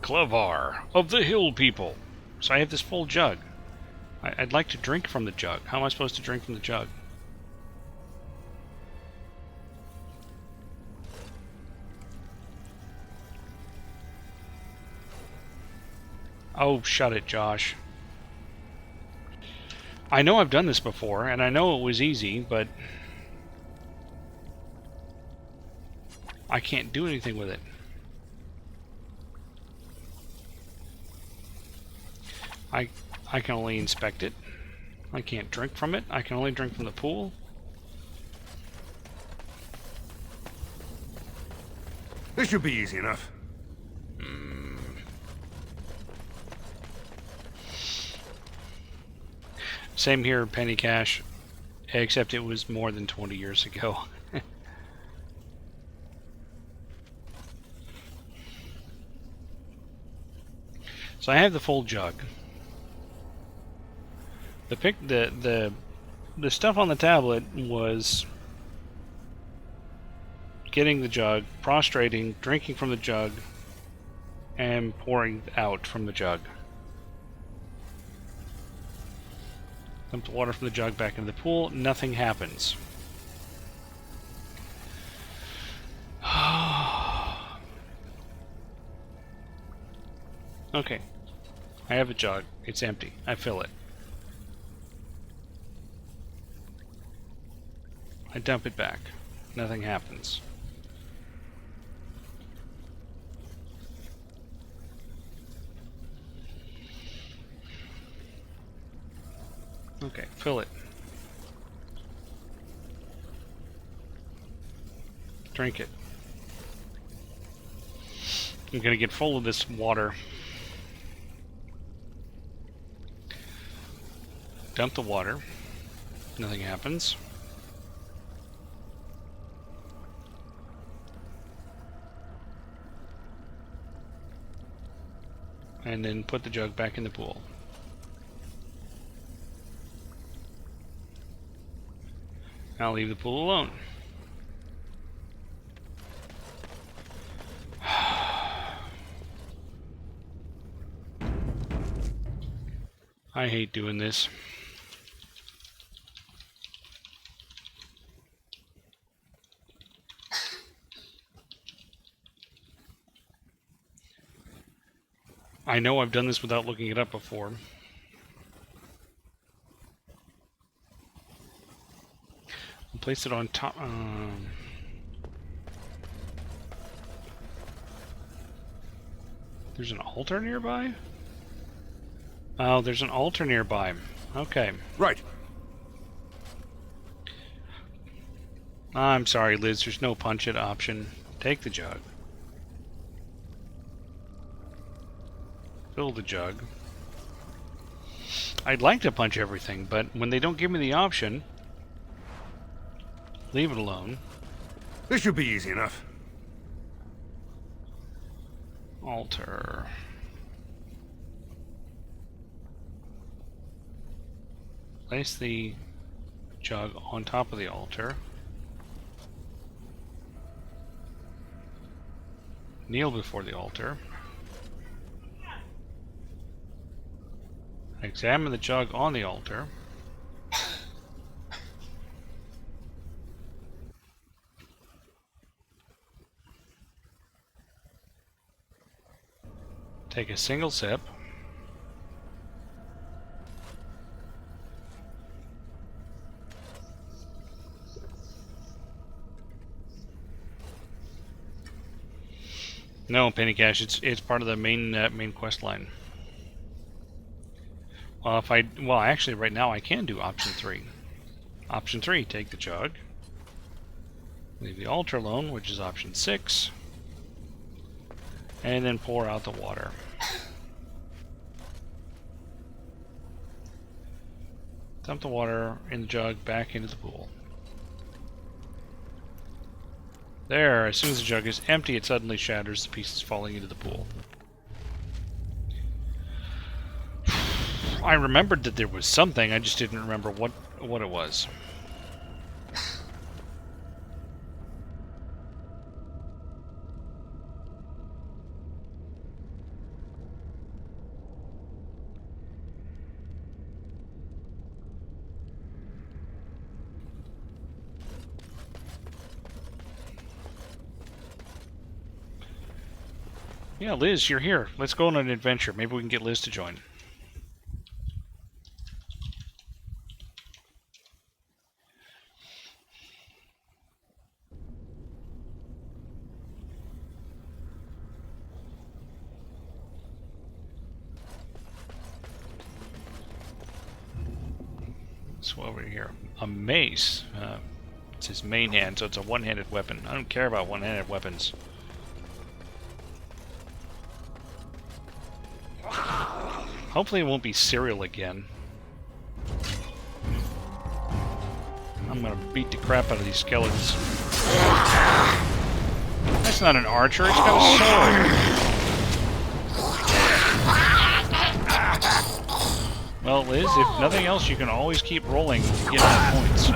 Clavar of the Hill People. So I have this full jug. I'd like to drink from the jug. How am I supposed to drink from the jug? Oh, shut it, Josh. I know I've done this before, and I know it was easy, but I can't do anything with it. I can only inspect it. I can't drink from it. I can only drink from the pool. This should be easy enough. Same here, Penny Cash, except it was more than 20 years ago. So I have the full jug. The stuff on the tablet was getting the jug, prostrating, drinking from the jug, and pouring out from the jug. Dump the water from the jug back into the pool. Nothing happens. Okay. I have a jug. It's empty. I fill it. I dump it back. Nothing happens. Okay, fill it. Drink it. I'm gonna get full of this water. Dump the water. Nothing happens. And then put the jug back in the pool. I'll leave the pool alone. I hate doing this. I know I've done this without looking it up before. I'll place it on top. There's an altar nearby? Oh, there's an altar nearby. Okay. Right. I'm sorry, Liz. There's no punch it option. Take the jug. Fill the jug. I'd like to punch everything, but when they don't give me the option, leave it alone. This should be easy enough. Altar. Place the jug on top of the altar. Kneel before the altar. Examine the jug on the altar. Take a single sip. No, Penny Cash. It's part of the main quest line. Well, actually, right now I can do option 3. Option 3, take the jug. Leave the altar alone, which is option 6. And then pour out the water. Dump the water in the jug back into the pool. There, as soon as the jug is empty, it suddenly shatters, the pieces falling into the pool. I remembered that there was something, I just didn't remember what it was. Yeah, Liz, you're here. Let's go on an adventure. Maybe we can get Liz to join. So over here, a mace. It's his main hand, so it's a one-handed weapon. I don't care about one-handed weapons. Hopefully it won't be Cyril again. I'm gonna beat the crap out of these skeletons. That's not an archer, it's got a sword. Well, Liz, if nothing else, you can always keep rolling to get more points.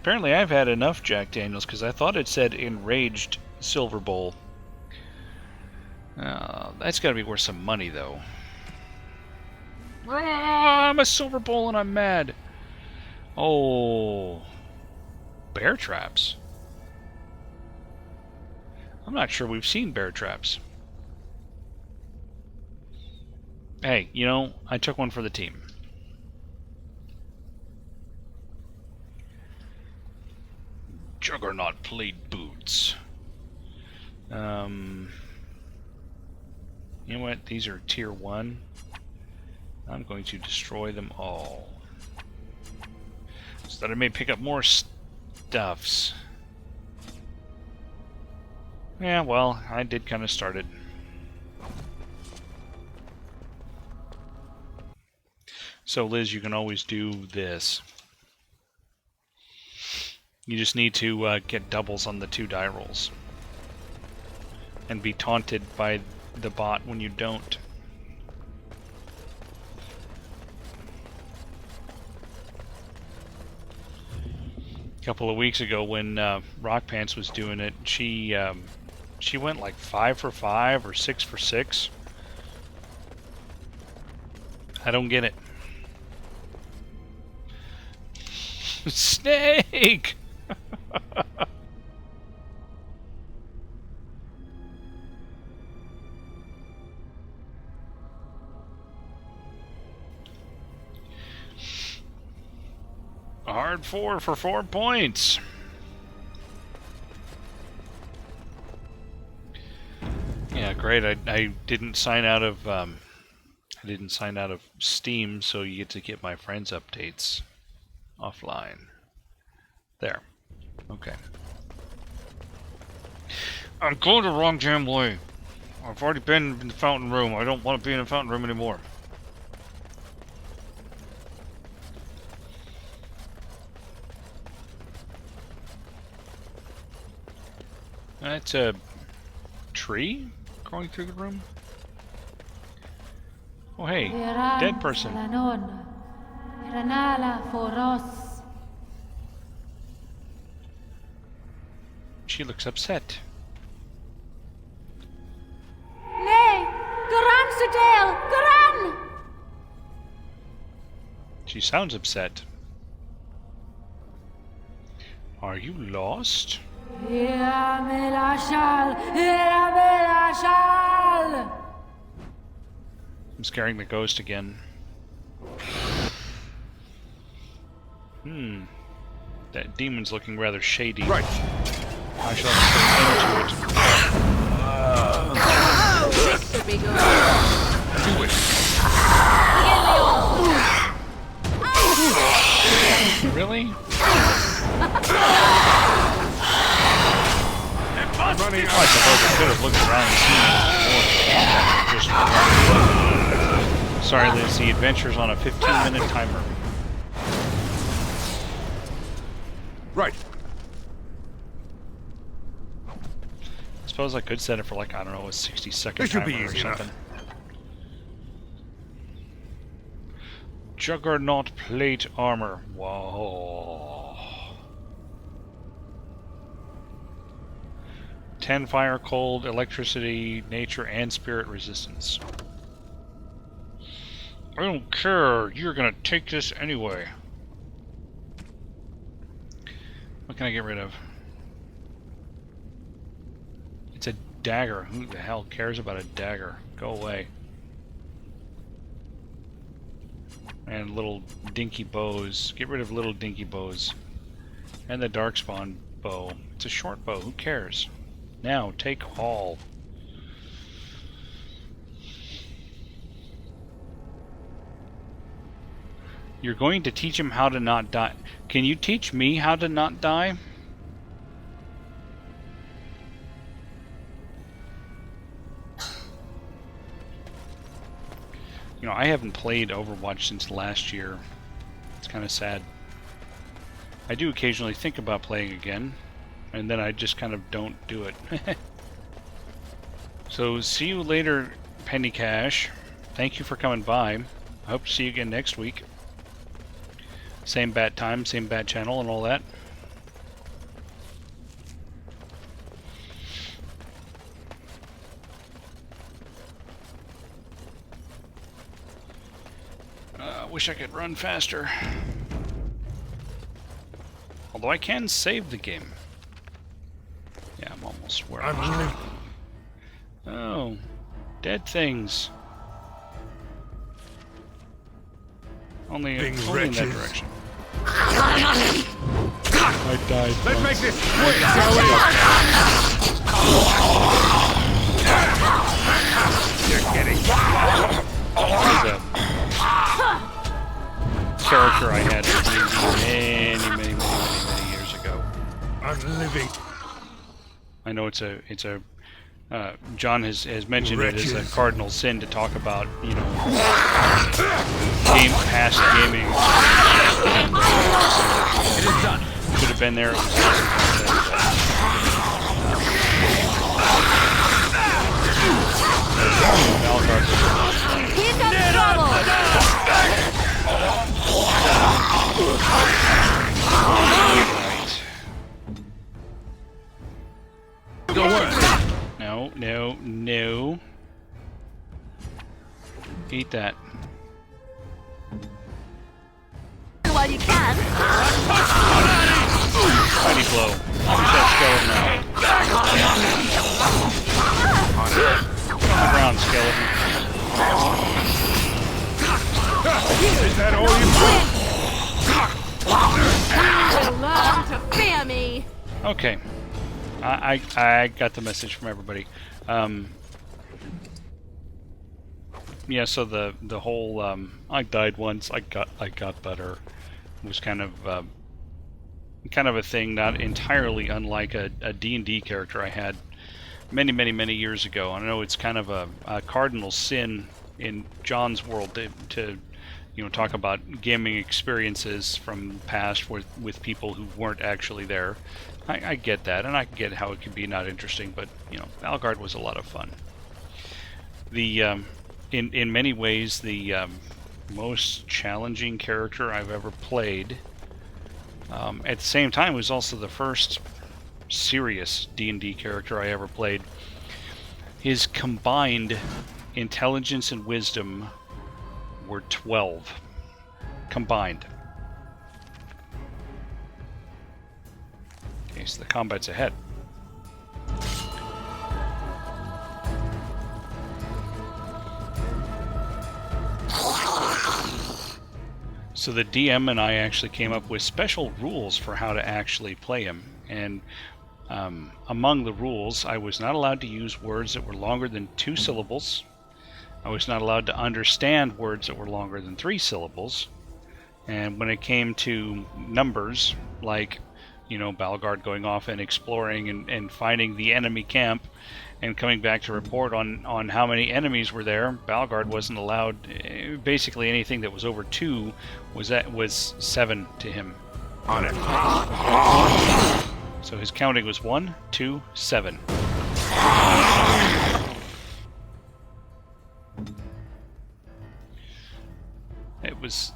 Apparently I've had enough Jack Daniels, because I thought it said Enraged Silver Bowl. That's got to be worth some money, though. I'm a Silver Bowl and I'm mad. Oh. Bear traps. I'm not sure we've seen bear traps. Hey, you know, I took one for the team. Juggernaut plate boots. You know what? These are tier 1. I'm going to destroy them all, so that I may pick up more stuffs. Yeah, well, I did kind of start it. So, Liz, you can always do this. You just need to get doubles on the 2 die rolls. And be taunted by the bot when you don't. A couple of weeks ago when Rock Pants was doing it, she went like 5 for 5 or 6 for 6. I don't get it. Snake! A hard 4 for 4 points. Yeah, great. I didn't sign out of Steam, so you get to get my friends' updates offline. There. Okay. I'm going the wrong damn way. I've already been in the fountain room. I don't want to be in the fountain room anymore. That's a tree crawling through the room. Oh hey, dead person. She looks upset. Nay, Garan Sedale, Garan! She sounds upset. Are you lost? I'm scaring the ghost again. That demon's looking rather shady. Right. I shall have to put This should be good. Do it. into it. Really? Running I suppose I could have looked around and seen more. Just sorry, Liz, the adventure's on a 15-minute timer. Right. I suppose I could set it for, like, I don't know, a 60-second This should timer be or easy something. enough. Juggernaut plate armor. Whoa. 10 fire, cold, electricity, nature, and spirit resistance. I don't care. You're gonna take this anyway. What can I get rid of? It's a dagger. Who the hell cares about a dagger? Go away. And little dinky bows. Get rid of little dinky bows. And the darkspawn bow. It's a short bow. Who cares? Now, take all. You're going to teach him how to not die. Can you teach me how to not die? You know, I haven't played Overwatch since last year. It's kind of sad. I do occasionally think about playing again, and then I just kind of don't do it. So, see you later, Penny Cash. Thank you for coming by. I hope to see you again next week. Same bat time, same bat channel, and all that. Wish I could run faster. Although I can save the game. Yeah, I'm almost where I was. Oh, dead things. Only in that direction. I died. Let's make this quick, shall we? You're kidding. Character I had many years ago. I'm living. I know it's a John has mentioned it as a cardinal sin to talk about, you know, past gaming. It is done. Could have been there. It was awesome. He's got trouble! Right. No, no, no. Eat that. While you can. Tiny blow. Use that skeleton now. On the ground, skeleton. Is that all you Learn to fear me. Okay. I got the message from everybody. Yeah, so the whole I died once, I got better was kind of a thing, not entirely unlike a D&D character I had many years ago. I know it's kind of a cardinal sin in John's world to you know, talk about gaming experiences from the past with people who weren't actually there. I get that, and I get how it can be not interesting, but you know, Valgard was a lot of fun. The in many ways the most challenging character I've ever played. At the same time, it was also the first serious D&D character I ever played. His combined intelligence and wisdom were 12 combined. Okay, so the combat's ahead. So the DM and I actually came up with special rules for how to actually play him, and among the rules, I was not allowed to use words that were longer than 2 syllables. I was not allowed to understand words that were longer than 3 syllables. And when it came to numbers, like, you know, Valgard going off and exploring and finding the enemy camp and coming back to report on how many enemies were there, Valgard wasn't allowed. Basically anything that was over 2 was 7 to him. on it? So his counting was 1, 2, 7.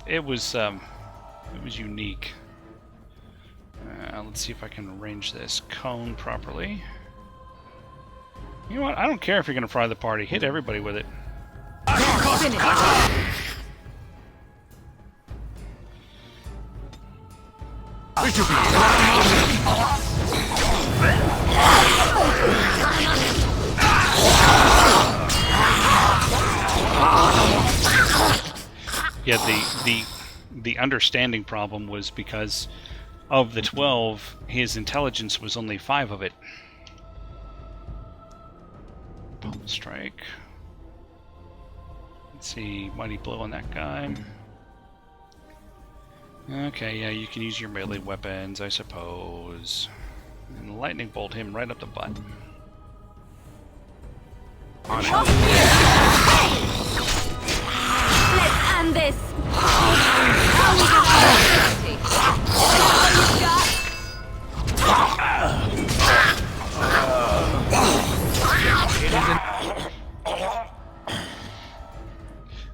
It was unique. Let's see if I can arrange this cone properly. You know what? I don't care if you're going to fry the party. Hit everybody with it. Yeah, the understanding problem was because of the 12, his intelligence was only 5 of it. Palm strike. Let's see, mighty blow on that guy. Okay, yeah, you can use your melee weapons, I suppose. And lightning bolt him right up the butt. On it. Let's end this!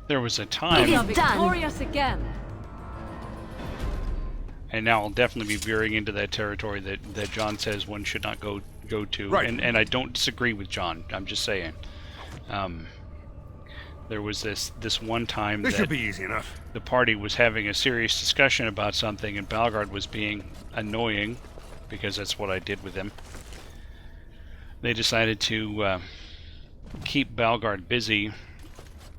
There was a time, We are victorious again. and now I'll definitely be veering into that territory that John says one should not go to. Right. And I don't disagree with John. I'm just saying. There was this one time This that should be easy enough. the party was having a serious discussion about something, and Balgard was being annoying, because that's what I did with him. They decided to keep Balgard busy.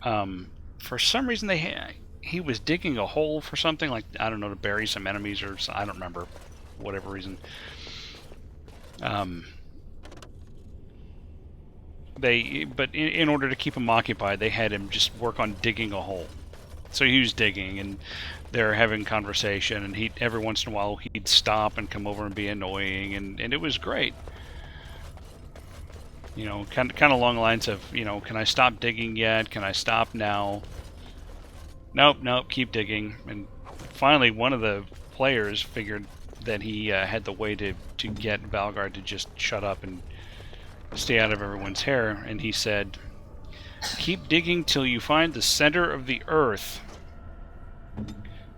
For some reason, he was digging a hole for something, like, I don't know, to bury some enemies, or I don't remember, whatever reason. But in order to keep him occupied, they had him just work on digging a hole. So he was digging, and they're having conversation, and every once in a while he'd stop and come over and be annoying, and it was great. You know, kind of along the lines of, you know, can I stop digging yet? Can I stop now? Nope, keep digging. And finally, one of the players figured that he had the way to get Balgard to just shut up and stay out of everyone's hair, and he said, keep digging till you find the center of the earth.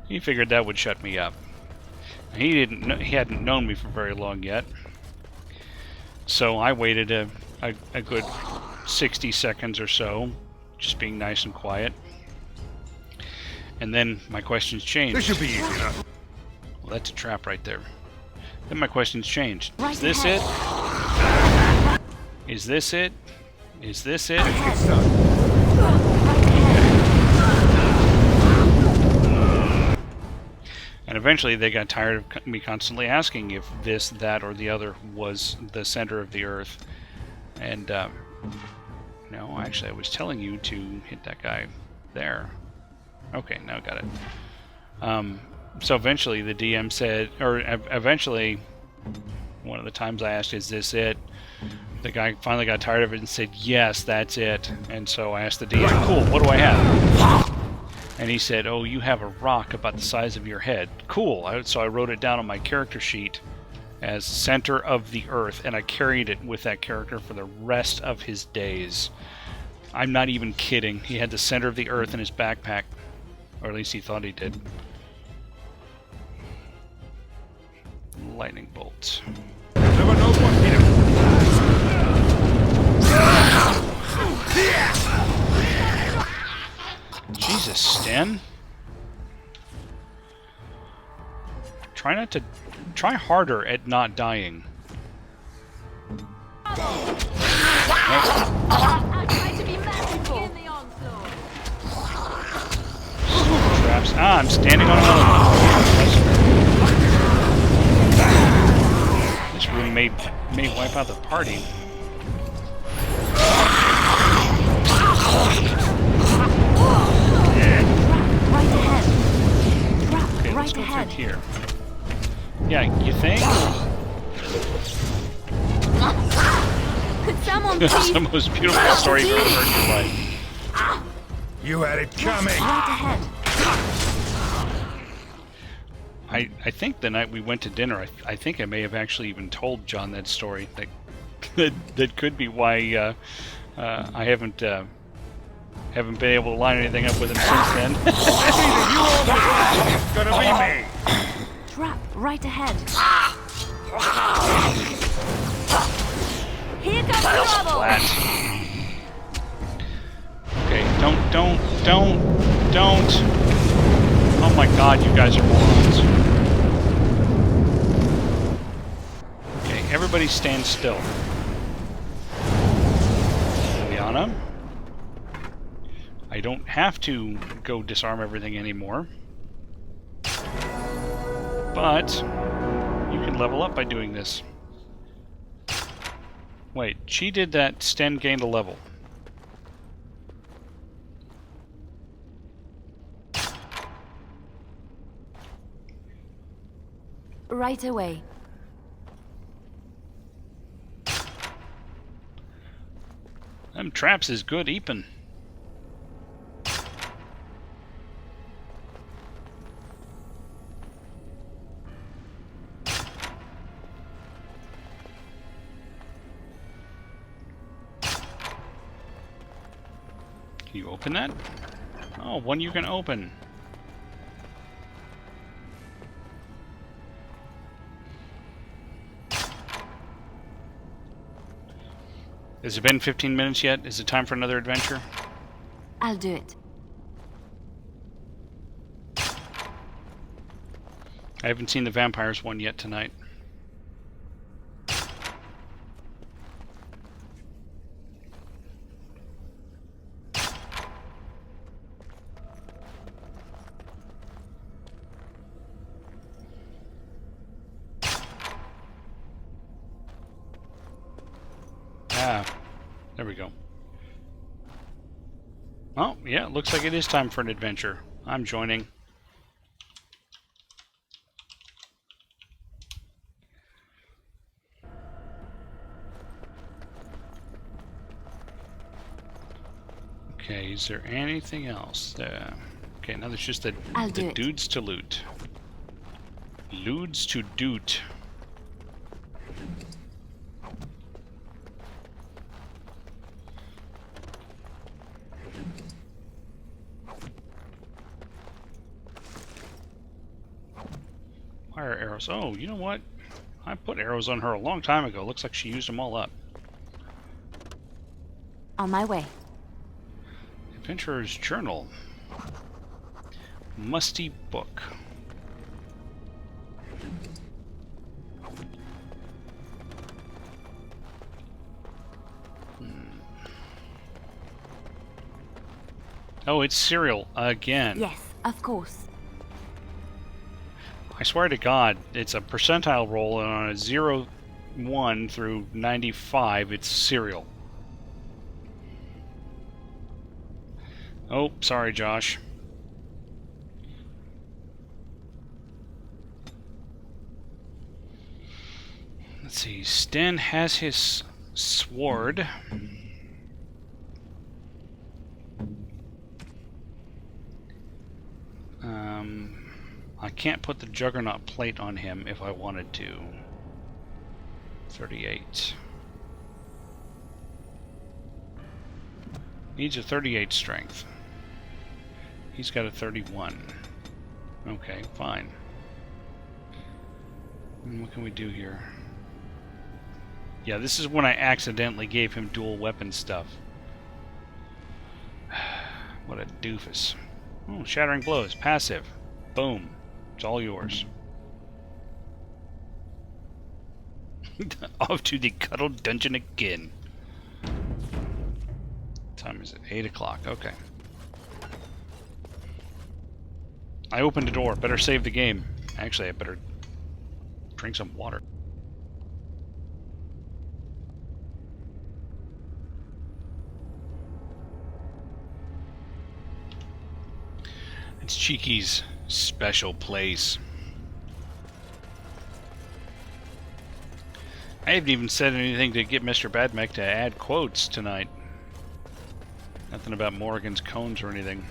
He figured that would shut me up. He hadn't known me for very long yet, so I waited a good 60 seconds or so, just being nice and quiet, and then my questions changed. This should be easy enough. Well, that's a trap right there. Then my questions changed. Right Is this ahead. it? Is this it? Is this it? And eventually they got tired of me constantly asking if this, that, or the other was the center of the earth. And, no, actually I was telling you to hit that guy there. Okay, now I got it. So eventually the DM said, or eventually, one of the times I asked, is this it? The guy finally got tired of it and said, yes, that's it. And so I asked the DM, cool, what do I have? And he said, oh, you have a rock about the size of your head. Cool. So I wrote it down on my character sheet as center of the earth, and I carried it with that character for the rest of his days. I'm not even kidding. He had the center of the earth in his backpack. Or at least he thought he did. Lightning bolts. Never knows what hit him. Jesus, Stan. Try harder at not dying. I try to be merciful in the onslaught. Traps. Ah, I'm standing on another one. This room may wipe out the party. Right ahead. Trap Okay, let's right go ahead. through here. Yeah, you think? Could someone This is please? the most beautiful story you've ever heard in your life. You had it coming. Right ahead. I think the night we went to dinner, I think I may have actually even told John that story. That could be why I haven't been able to line anything up with him since then. It's gonna be me. Trap right ahead. Here Here comes trouble! Flat. Okay, don't. Oh my god, you guys are morons. Okay, everybody stand still. Liliana, I don't have to go disarm everything anymore. But you can level up by doing this. Wait, she did that. Sten gained a level. Right away. Them traps is good eepin'. Can you open that? Oh, one you can open. Has it been 15 minutes yet? Is it time for another adventure? I'll do it. I haven't seen the vampires one yet tonight. There we go. Oh, yeah, looks like it is time for an adventure. I'm joining. Okay, is there anything else? Okay, now there's just the dudes to loot. Ludes to doot. Fire arrows. Oh, you know what? I put arrows on her a long time ago. Looks like she used them all up. On my way. Adventurer's Journal. Musty book. Oh, it's cereal again. Yes, of course. I swear to God, it's a percentile roll, and on a 0, 1 through 95, it's cereal. Oh, sorry, Josh. Let's see. Sten has his sword. I can't put the Juggernaut plate on him if I wanted to. 38. Needs a 38 strength. He's got a 31. Okay, fine. And what can we do here? Yeah, this is when I accidentally gave him dual weapon stuff. What a doofus. Oh, Shattering Blows. Passive. Boom. It's all yours. Off to the Cuddle Dungeon again. What time is it? 8 o'clock. Okay. I opened a door. Better save the game. Actually, I better drink some water. It's Cheeky's special place. I haven't even said anything to get Mr. Badmech to add quotes tonight. Nothing about Morrigan's cones or anything.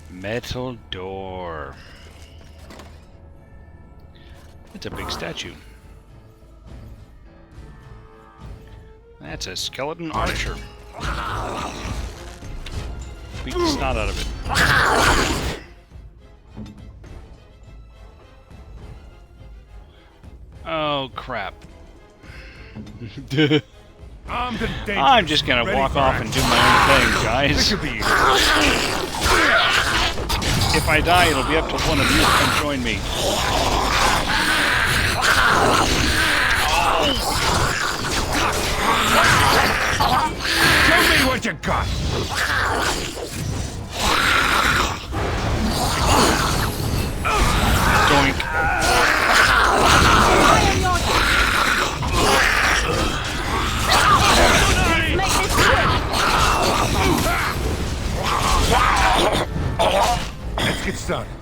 Metal door. It's a big statue. That's a skeleton archer. Beat the snot out of it. Oh, crap. Armed and dangerous. I'm just gonna Ready walk for off action. and do my own thing, guys. This should be easy. If I die, it'll be up to one of you to come join me. Show me what you got. Doink. Make this quick! Let's get started.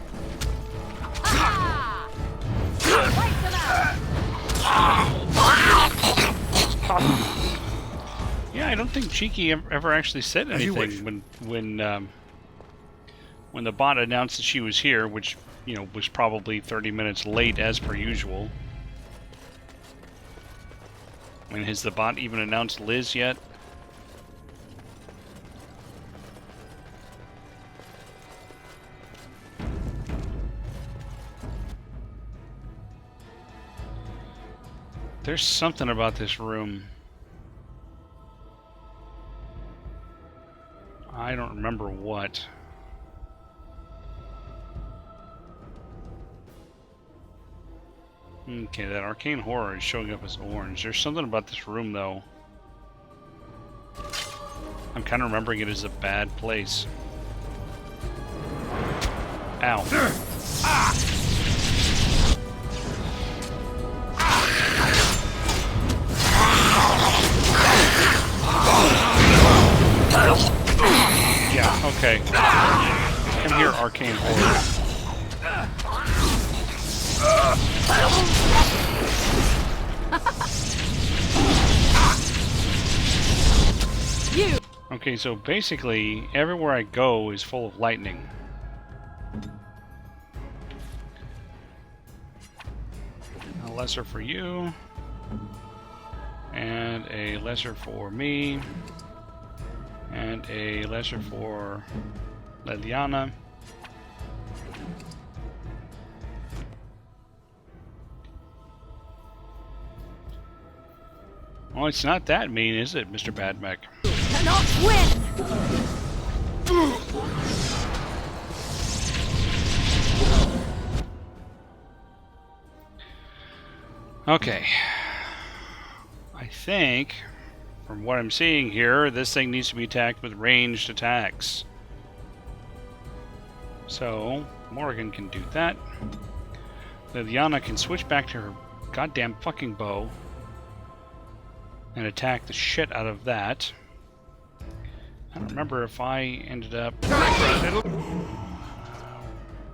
Wait for that! Yeah, I don't think Cheeky ever actually said As you anything wish. when the bot announced that she was here, which, you know, was probably 30 minutes late as per usual. I mean, has the bot even announced Liz yet? There's something about this room. I don't remember what. Okay, that arcane horror is showing up as orange. There's something about this room, though. I'm kind of remembering it as a bad place. Ow. Yeah, okay. Come here, arcane horror. You! Okay, so basically, everywhere I go is full of lightning. A lesser for you. And a lesser for me. And a lesser for Leliana. Well, it's not that mean, is it, Mr. Badmech? Cannot win! Okay. I think, from what I'm seeing here, this thing needs to be attacked with ranged attacks. So, Morrigan can do that. Liliana can switch back to her goddamn fucking bow and attack the shit out of that. I don't remember if I ended up...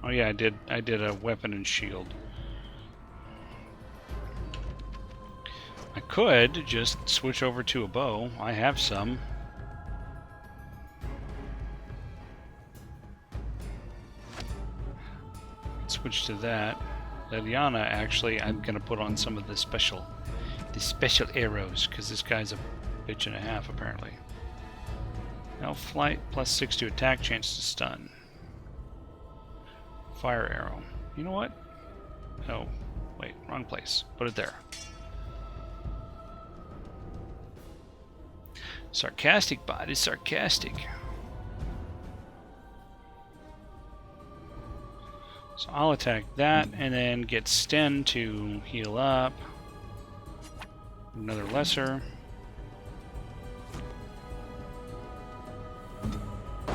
Oh yeah, I did a weapon and shield. I could just switch over to a bow. I have some. Switch to that. Liliana, actually, I'm gonna put on some of the special arrows, because this guy's a bitch and a half, apparently. Now flight, +6 to attack, chance to stun. Fire arrow. You know what? Oh, wait, wrong place. Put it there. Sarcastic bot is sarcastic. So I'll attack that and then get Sten to heal up. Another lesser.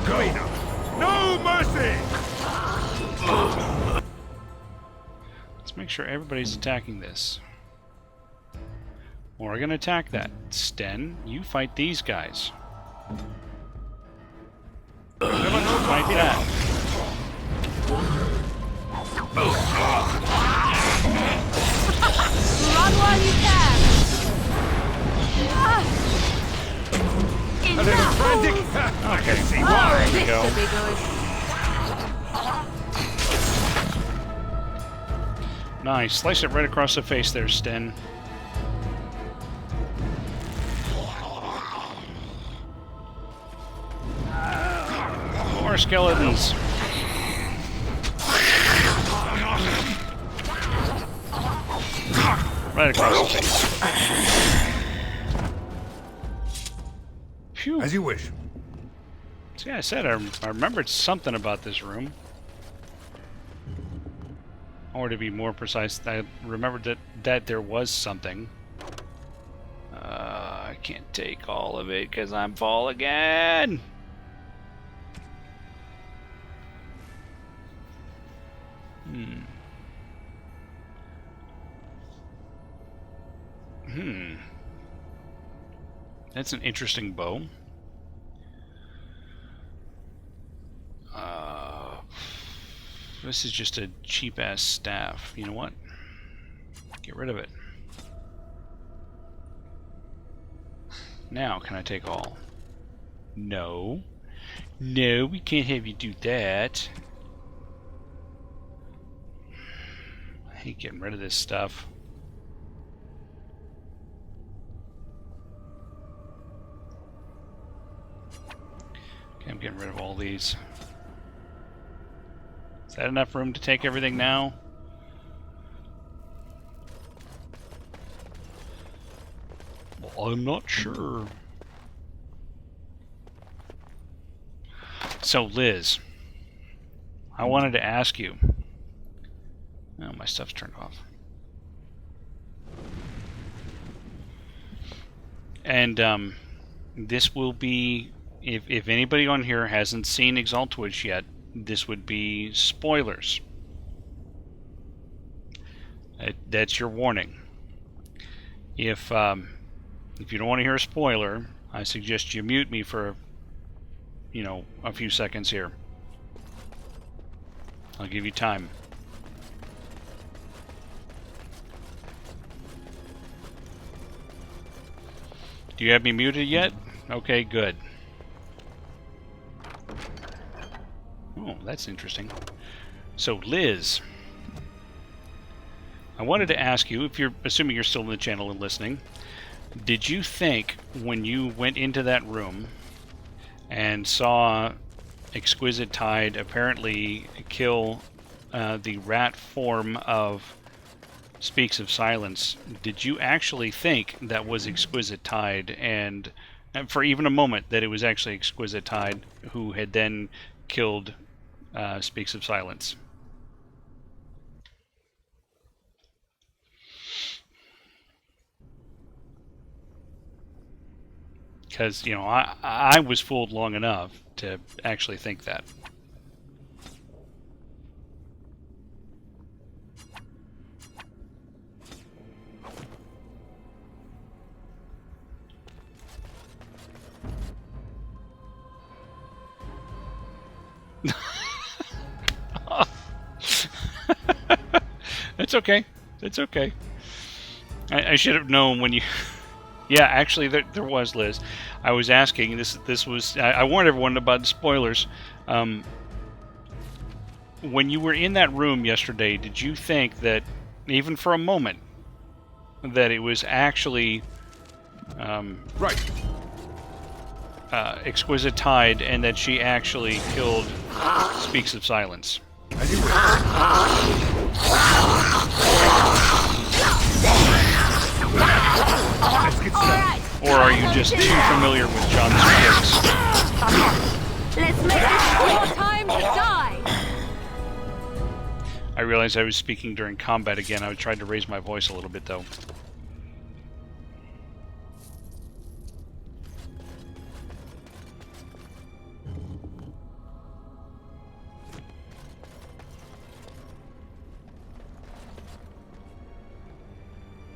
Go! No mercy! Let's make sure everybody's attacking this. We're gonna attack that. Sten, you fight these guys. Fight that. Run while you can! A little frantic? I can see why. There we go. This will be good. Nice. Slice it right across the face there, Sten. More skeletons. Right across the face. Phew. As you wish. See, I said I remembered something about this room. Or to be more precise, I remembered that there was something. I can't take all of it because I'm full again. That's an interesting bow. This is just a cheap-ass staff. You know what? Get rid of it. Now, can I take all? No. No, we can't have you do that. I hate getting rid of this stuff. Okay, I'm getting rid of all these. Is that enough room to take everything now? Well, I'm not sure. So, Liz, I wanted to ask you. Oh, my stuff's turned off. And this will be, if anybody on here hasn't seen Exaltwitch yet, this would be spoilers. That's your warning. If you don't want to hear a spoiler, I suggest you mute me for, you know, a few seconds here. I'll give you time. Do you have me muted yet? Okay, good. Oh, that's interesting. So, Liz, I wanted to ask you, if you're assuming you're still in the channel and listening, did you think when you went into that room and saw Exquisite Tide apparently kill the rat form of Speaks of Silence, did you actually think that was Exquisite Tide, and for even a moment that it was actually Exquisite Tide who had then killed Speaks of Silence? Because, you know, I was fooled long enough to actually think that. It's okay. It's okay. I should have known when you... Yeah, actually, there was, Liz. I was asking, this was... I warned everyone about the spoilers. When you were in that room yesterday, did you think that, even for a moment, that it was actually... Right. Exquisite Tide, and that she actually killed Speaks of Silence? As you wish. Let's get started. Or are you just too familiar with John's tricks? Let's make this your time to die! I realized I was speaking during combat again. I tried to raise my voice a little bit, though.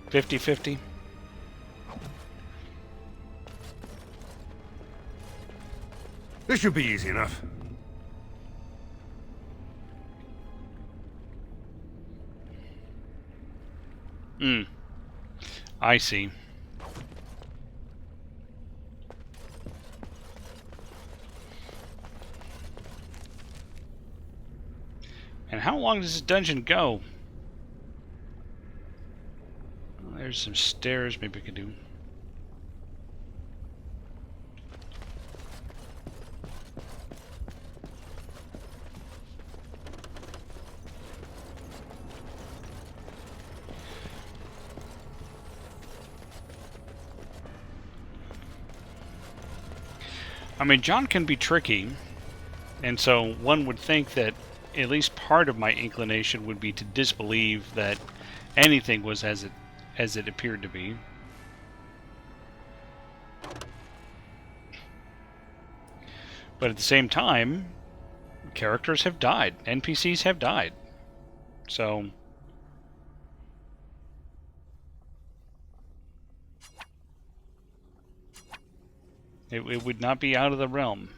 $50-50. This should be easy enough. I see. And how long does this dungeon go? Well, there's some stairs maybe we could do. I mean, John can be tricky, and so one would think that at least part of my inclination would be to disbelieve that anything was as it appeared to be. But at the same time, characters have died. NPCs have died. So it would not be out of the realm.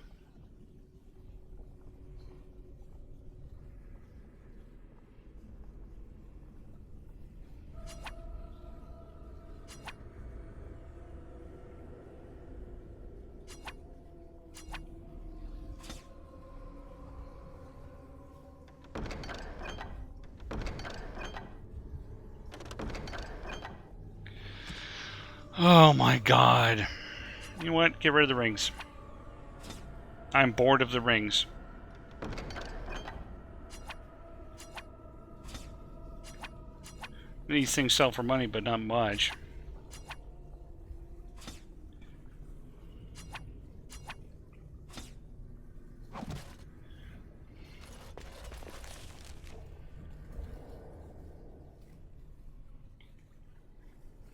Oh my god. You know what? Get rid of the rings. I'm bored of the rings. These things sell for money, but not much.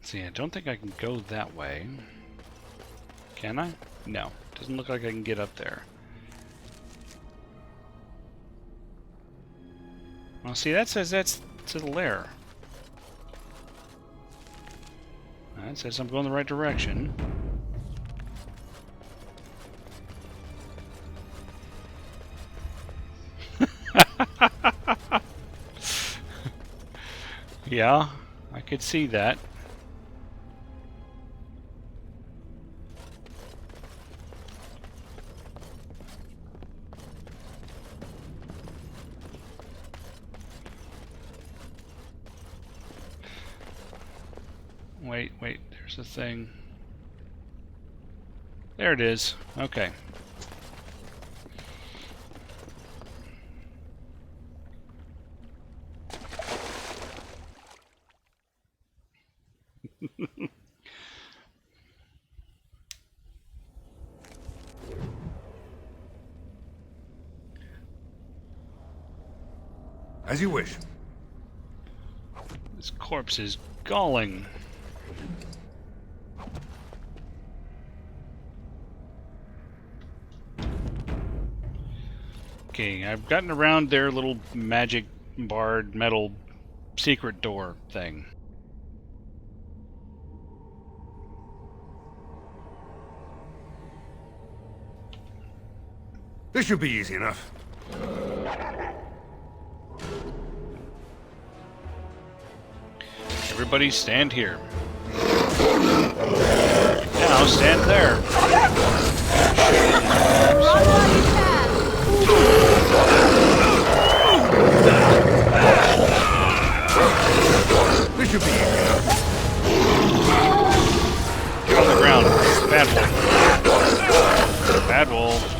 See, I don't think I can go that way. Can I? No. Doesn't look like I can get up there. Well, see, that says that's to the lair. That says I'm going the right direction. Yeah, I could see that. Wait, there's a thing. There it is. Okay. As you wish. This corpse is galling. Okay, I've gotten around their little magic barred metal secret door thing. This should be easy enough. Everybody stand here. Now stand there. This should be easy enough. Get on the ground. Bad wolf. Bad wolf.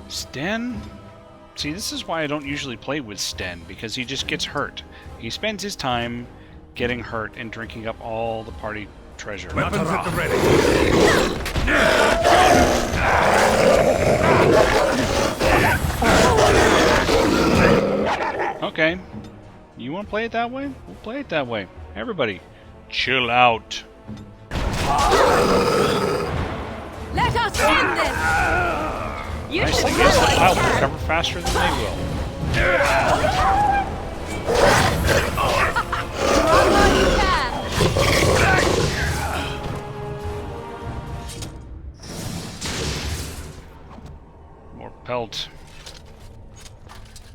Sten? See, this is why I don't usually play with Sten, because he just gets hurt. He spends his time getting hurt and drinking up all the party treasure. Weapons at the ready. Okay. You want to play it that way? We'll play it that way. Everybody, chill out. Let us win this! You Nice should thing run is, like I'll that. recover faster than they will. Run while you can. More pelt.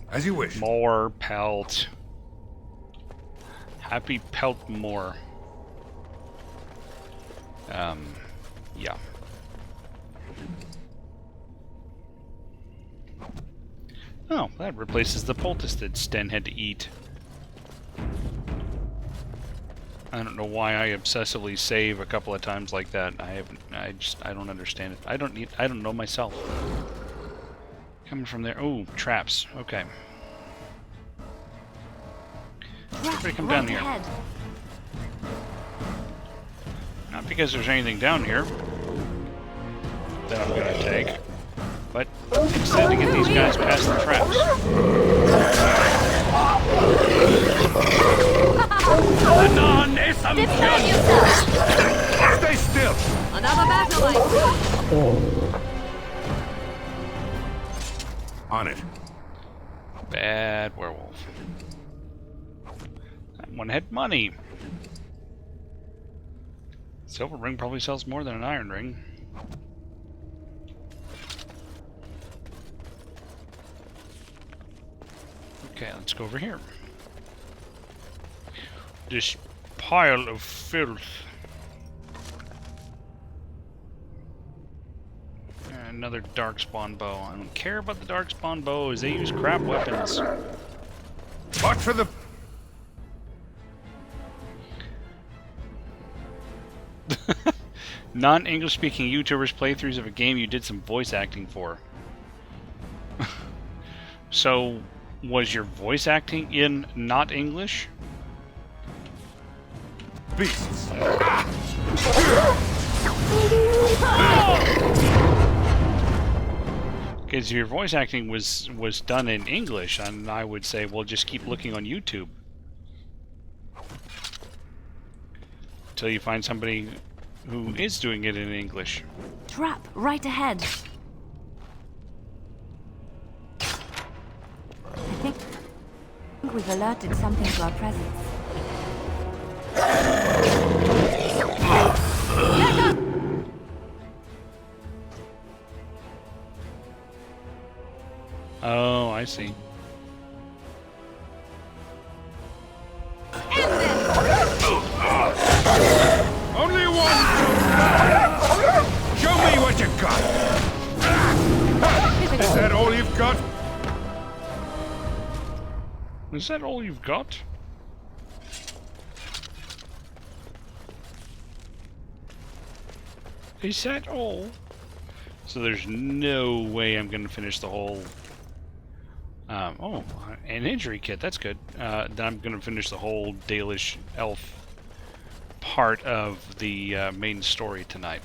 As you wish. More pelt. Happy pelt more. Yeah. Oh, that replaces the poultice that Sten had to eat. I don't know why I obsessively save a couple of times like that. I don't understand it. I don't know myself. Coming from there. Oh, traps. Okay. Everybody come down here. Ahead. Not Not because there's anything down here that I'm gonna take, but instead to get these guys past the traps. Anon is some Defend yourself! Stay still! Another battle light! On it. Bad werewolf. That one had money. Silver ring probably sells more than an iron ring. Okay, let's go over here. This pile of filth. Another darkspawn bow. I don't care about the darkspawn bows. They use crap weapons. Watch for the... Non-English speaking YouTubers playthroughs of a game you did some voice acting for. So, was your voice acting in not English? beasts. Because your voice acting was done in English, and I would say, well, just keep looking on YouTube until you find somebody who is doing it in English. Trap right ahead. I think we've alerted something to our presence. Oh, I see. Only one! Show me what you got! Is that all you've got? Is that all you've got? Is that all? So there's no way I'm going to finish the whole... oh, an injury kit, that's good. Then I'm going to finish the whole Dalish elf part of the main story tonight.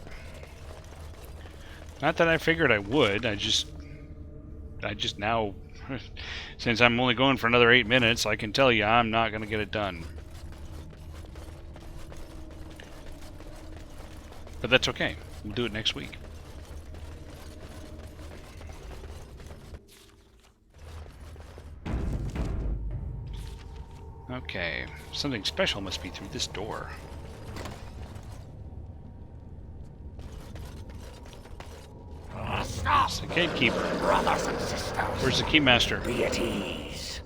Not that I figured I would, I just now, since I'm only going for another 8 minutes, I can tell you I'm not going to get it done. But that's okay. We'll do it next week. Okay, something special must be through this door. Stop! It's the gatekeeper. Brothers and sisters, Where's the keymaster? be at ease.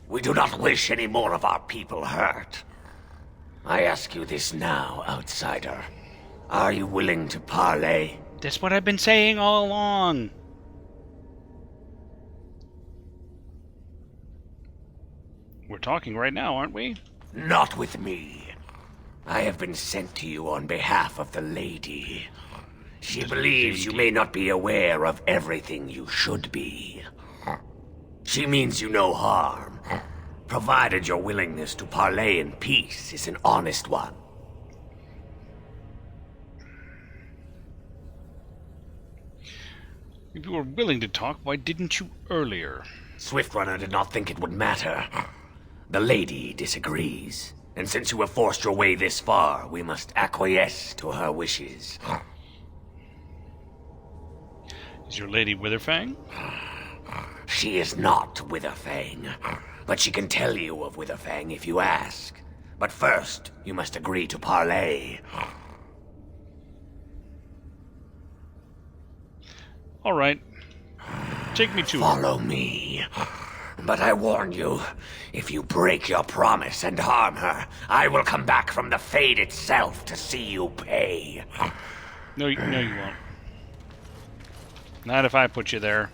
We do not wish any more of our people hurt. I ask you this now, outsider. Are you willing to parley? That's what I've been saying all along. We're talking right now, aren't we? Not with me. I have been sent to you on behalf of the lady. She believes you may not be aware of everything you should be. She means you no harm, provided your willingness to parley in peace is an honest one. If you were willing to talk, why didn't you earlier? Swiftrunner did not think it would matter. The lady disagrees, and since you have forced your way this far, we must acquiesce to her wishes. Is your lady Witherfang? She is not Witherfang, but she can tell you of Witherfang if you ask. But first, you must agree to parley. All right. Take me to her. Follow me. But I warn you, if you break your promise and harm her, I will come back from the Fade itself to see you pay. No, you won't. Not if I put you there.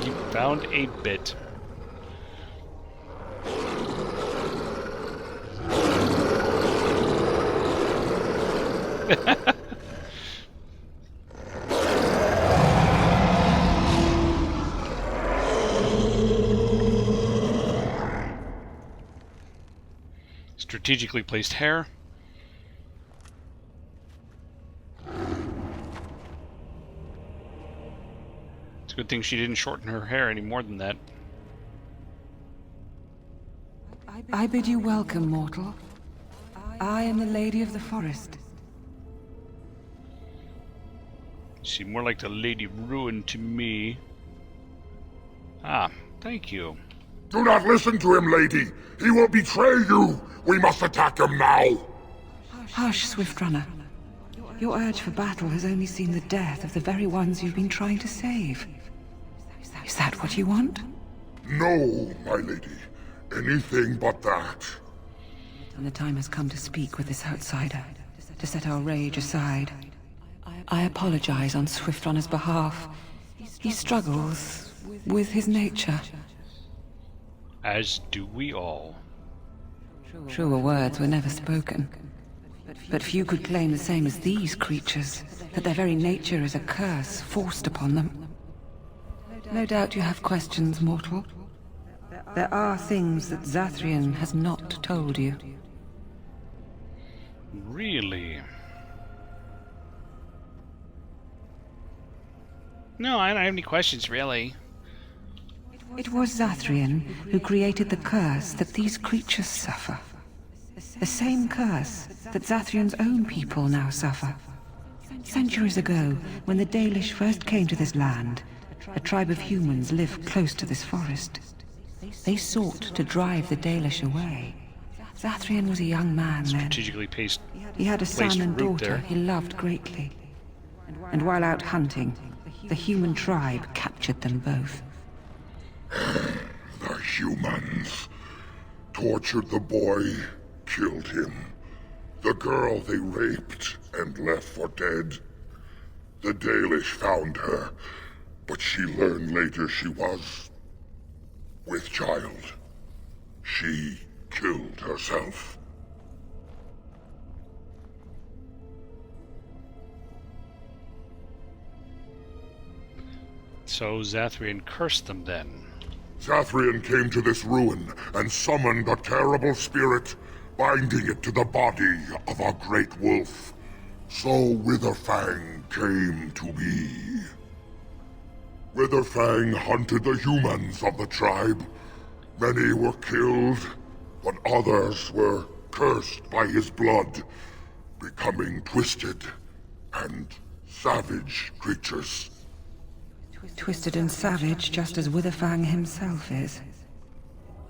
You found a bit. Strategically placed hair. It's a good thing she didn't shorten her hair any more than that. I bid you welcome, mortal. I am the Lady of the Forest. She more like the Lady Ruin to me. Ah, thank you. Do not listen to him, lady. He will betray you. We must attack him now. Hush, Swiftrunner. Your urge for battle has only seen the death of the very ones you've been trying to save. Is that what you want? No, my lady. Anything but that. And the time has come to speak with this outsider, to set our rage aside. I apologize on Swiftrunner's behalf. He struggles with his nature. As do we all. Truer words were never spoken. But few could claim the same as these creatures, that their very nature is a curse forced upon them. No doubt you have questions, mortal. There are things that Zathrian has not told you. Really? No, I don't have any questions, really. It was Zathrian who created the curse that these creatures suffer. The same curse that Zathrian's own people now suffer. Centuries ago, when the Dalish first came to this land, a tribe of humans lived close to this forest. They sought to drive the Dalish away. Zathrian was a young man then. Strategically placed. He had a son and daughter there. he loved greatly. And while out hunting, the human tribe captured them both. The humans tortured the boy, killed him. The girl they raped and left for dead. The Dalish found her, but she learned later she was with child. She killed herself. So Zathrian cursed them then. Zathrian came to this ruin and summoned a terrible spirit, binding it to the body of a great wolf. So Witherfang came to be. Witherfang hunted the humans of the tribe. Many were killed, but others were cursed by his blood, becoming twisted and savage creatures. Twisted and savage, just as Witherfang himself is.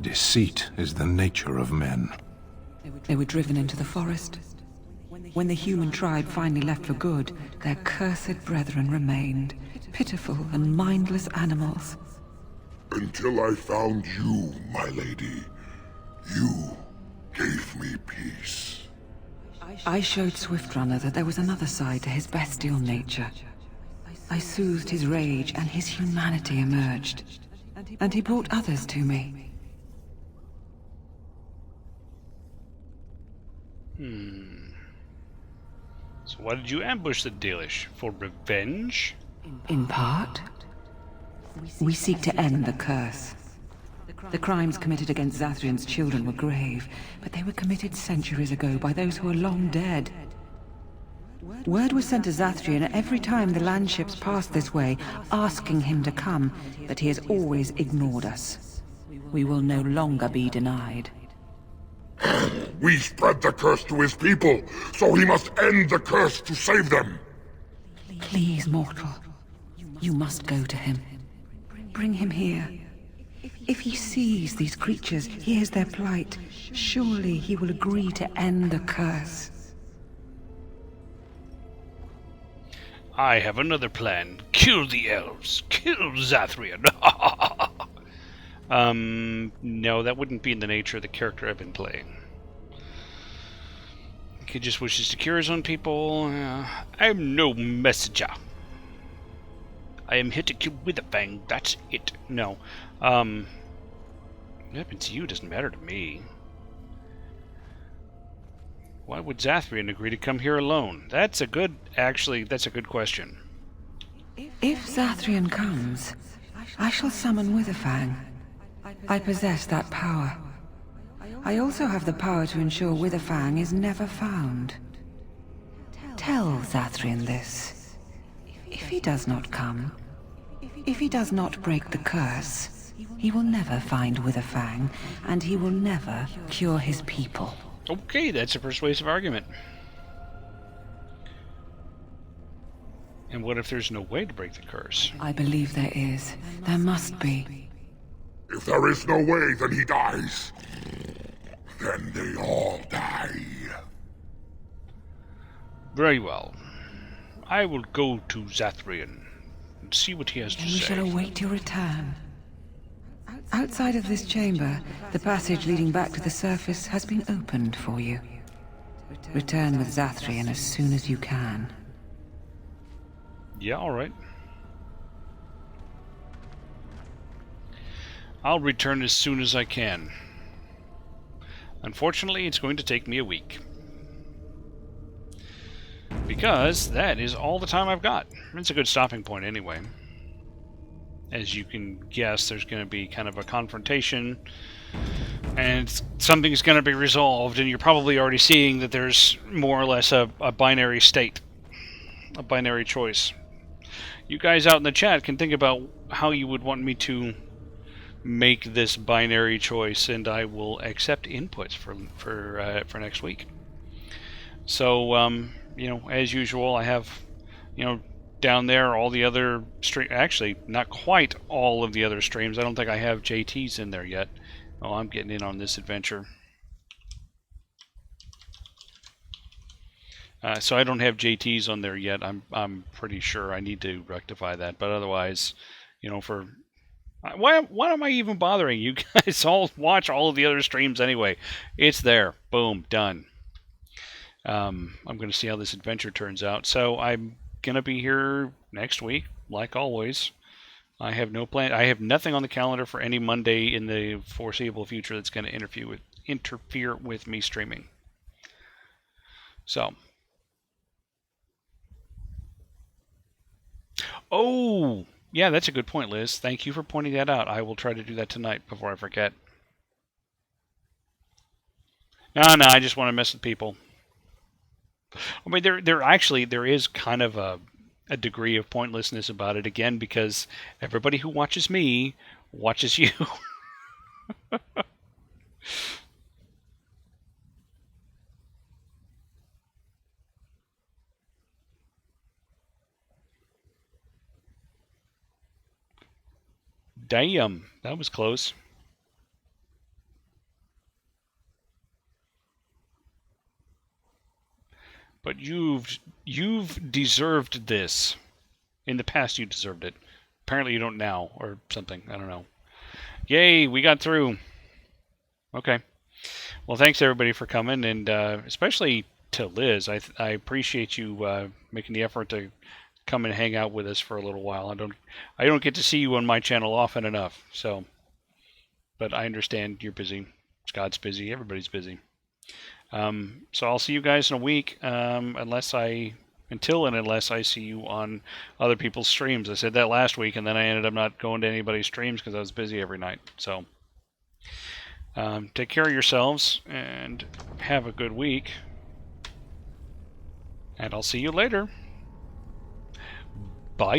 Deceit is the nature of men. They were driven into the forest. When the human tribe finally left for good, their cursed brethren remained, pitiful and mindless animals. Until I found you, my lady. You gave me peace. I showed Swiftrunner that there was another side to his bestial nature. I soothed his rage and his humanity emerged. And he brought others to me. So why did you ambush the Dalish? For revenge? In part, we seek to end the curse. The crimes committed against Zathrian's children were grave, but they were committed centuries ago by those who are long dead. Word was sent to Zathrian every time the landships passed this way, asking him to come, but he has always ignored us. We will no longer be denied. We spread the curse to his people, so he must end the curse to save them. Please, mortal. You must go to him. Bring him here. If he sees these creatures, hears their plight, surely he will agree to end the curse. I have another plan. Kill the elves. Kill Zathrian. No, that wouldn't be in the nature of the character I've been playing. He just wishes to cure his own people. I'm no messenger. I am here to kill Witherfang. That's it. No. What happened to you doesn't matter to me. Why would Zathrian agree to come here alone? That's a good question. If Zathrian comes, I shall summon Witherfang. I possess that power. I also have the power to ensure Witherfang is never found. Tell Zathrian this. If he does not come, if he does not break the curse, he will never find Witherfang, and he will never cure his people. Okay, that's a persuasive argument. And what if there's no way to break the curse? I believe there is. There must be. If there is no way, then he dies. Then they all die. Very well. I will go to Zathrian and see what he has to Then we say. shall await your return. Outside of this chamber, the passage leading back to the surface has been opened for you. Return with Zathrian as soon as you can. Yeah, alright. I'll return as soon as I can. Unfortunately, it's going to take me a week. Because that is all the time I've got. It's a good stopping point anyway. As you can guess, there's going to be kind of a confrontation, and something's going to be resolved, and you're probably already seeing that there's more or less a binary state, a binary choice. You guys out in the chat can think about how you would want me to make this binary choice, and I will accept inputs for next week. So, you know, as usual, I have, you know, down there all the other streams. Actually, not quite all of the other streams. I don't think I have JT's in there yet. Oh, I'm getting in on this adventure. So I don't have JT's on there yet. I'm pretty sure I need to rectify that. But otherwise, you know, for why am I even bothering? You guys all watch all of the other streams anyway. It's there. Boom, done. I'm going to see how this adventure turns out. So I'm going to be here next week, like always. I have no plan. I have nothing on the calendar for any Monday in the foreseeable future that's going to interfere with me streaming. So. Oh, yeah, that's a good point, Liz. Thank you for pointing that out. I will try to do that tonight before I forget. No, I just want to mess with people. I mean, there is kind of a degree of pointlessness about it, again, because everybody who watches me watches you. Damn, that was close. But you've deserved this. In the past, you deserved it. Apparently, you don't now, or something. I don't know. Yay, we got through. Okay. Well, thanks everybody for coming, and especially to Liz. I appreciate you making the effort to come and hang out with us for a little while. I don't get to see you on my channel often enough, so. But I understand you're busy. Scott's busy. Everybody's busy. So I'll see you guys in a week, unless I see you on other people's streams. I said that last week, and then I ended up not going to anybody's streams because I was busy every night. So take care of yourselves and have a good week. And I'll see you later. Bye.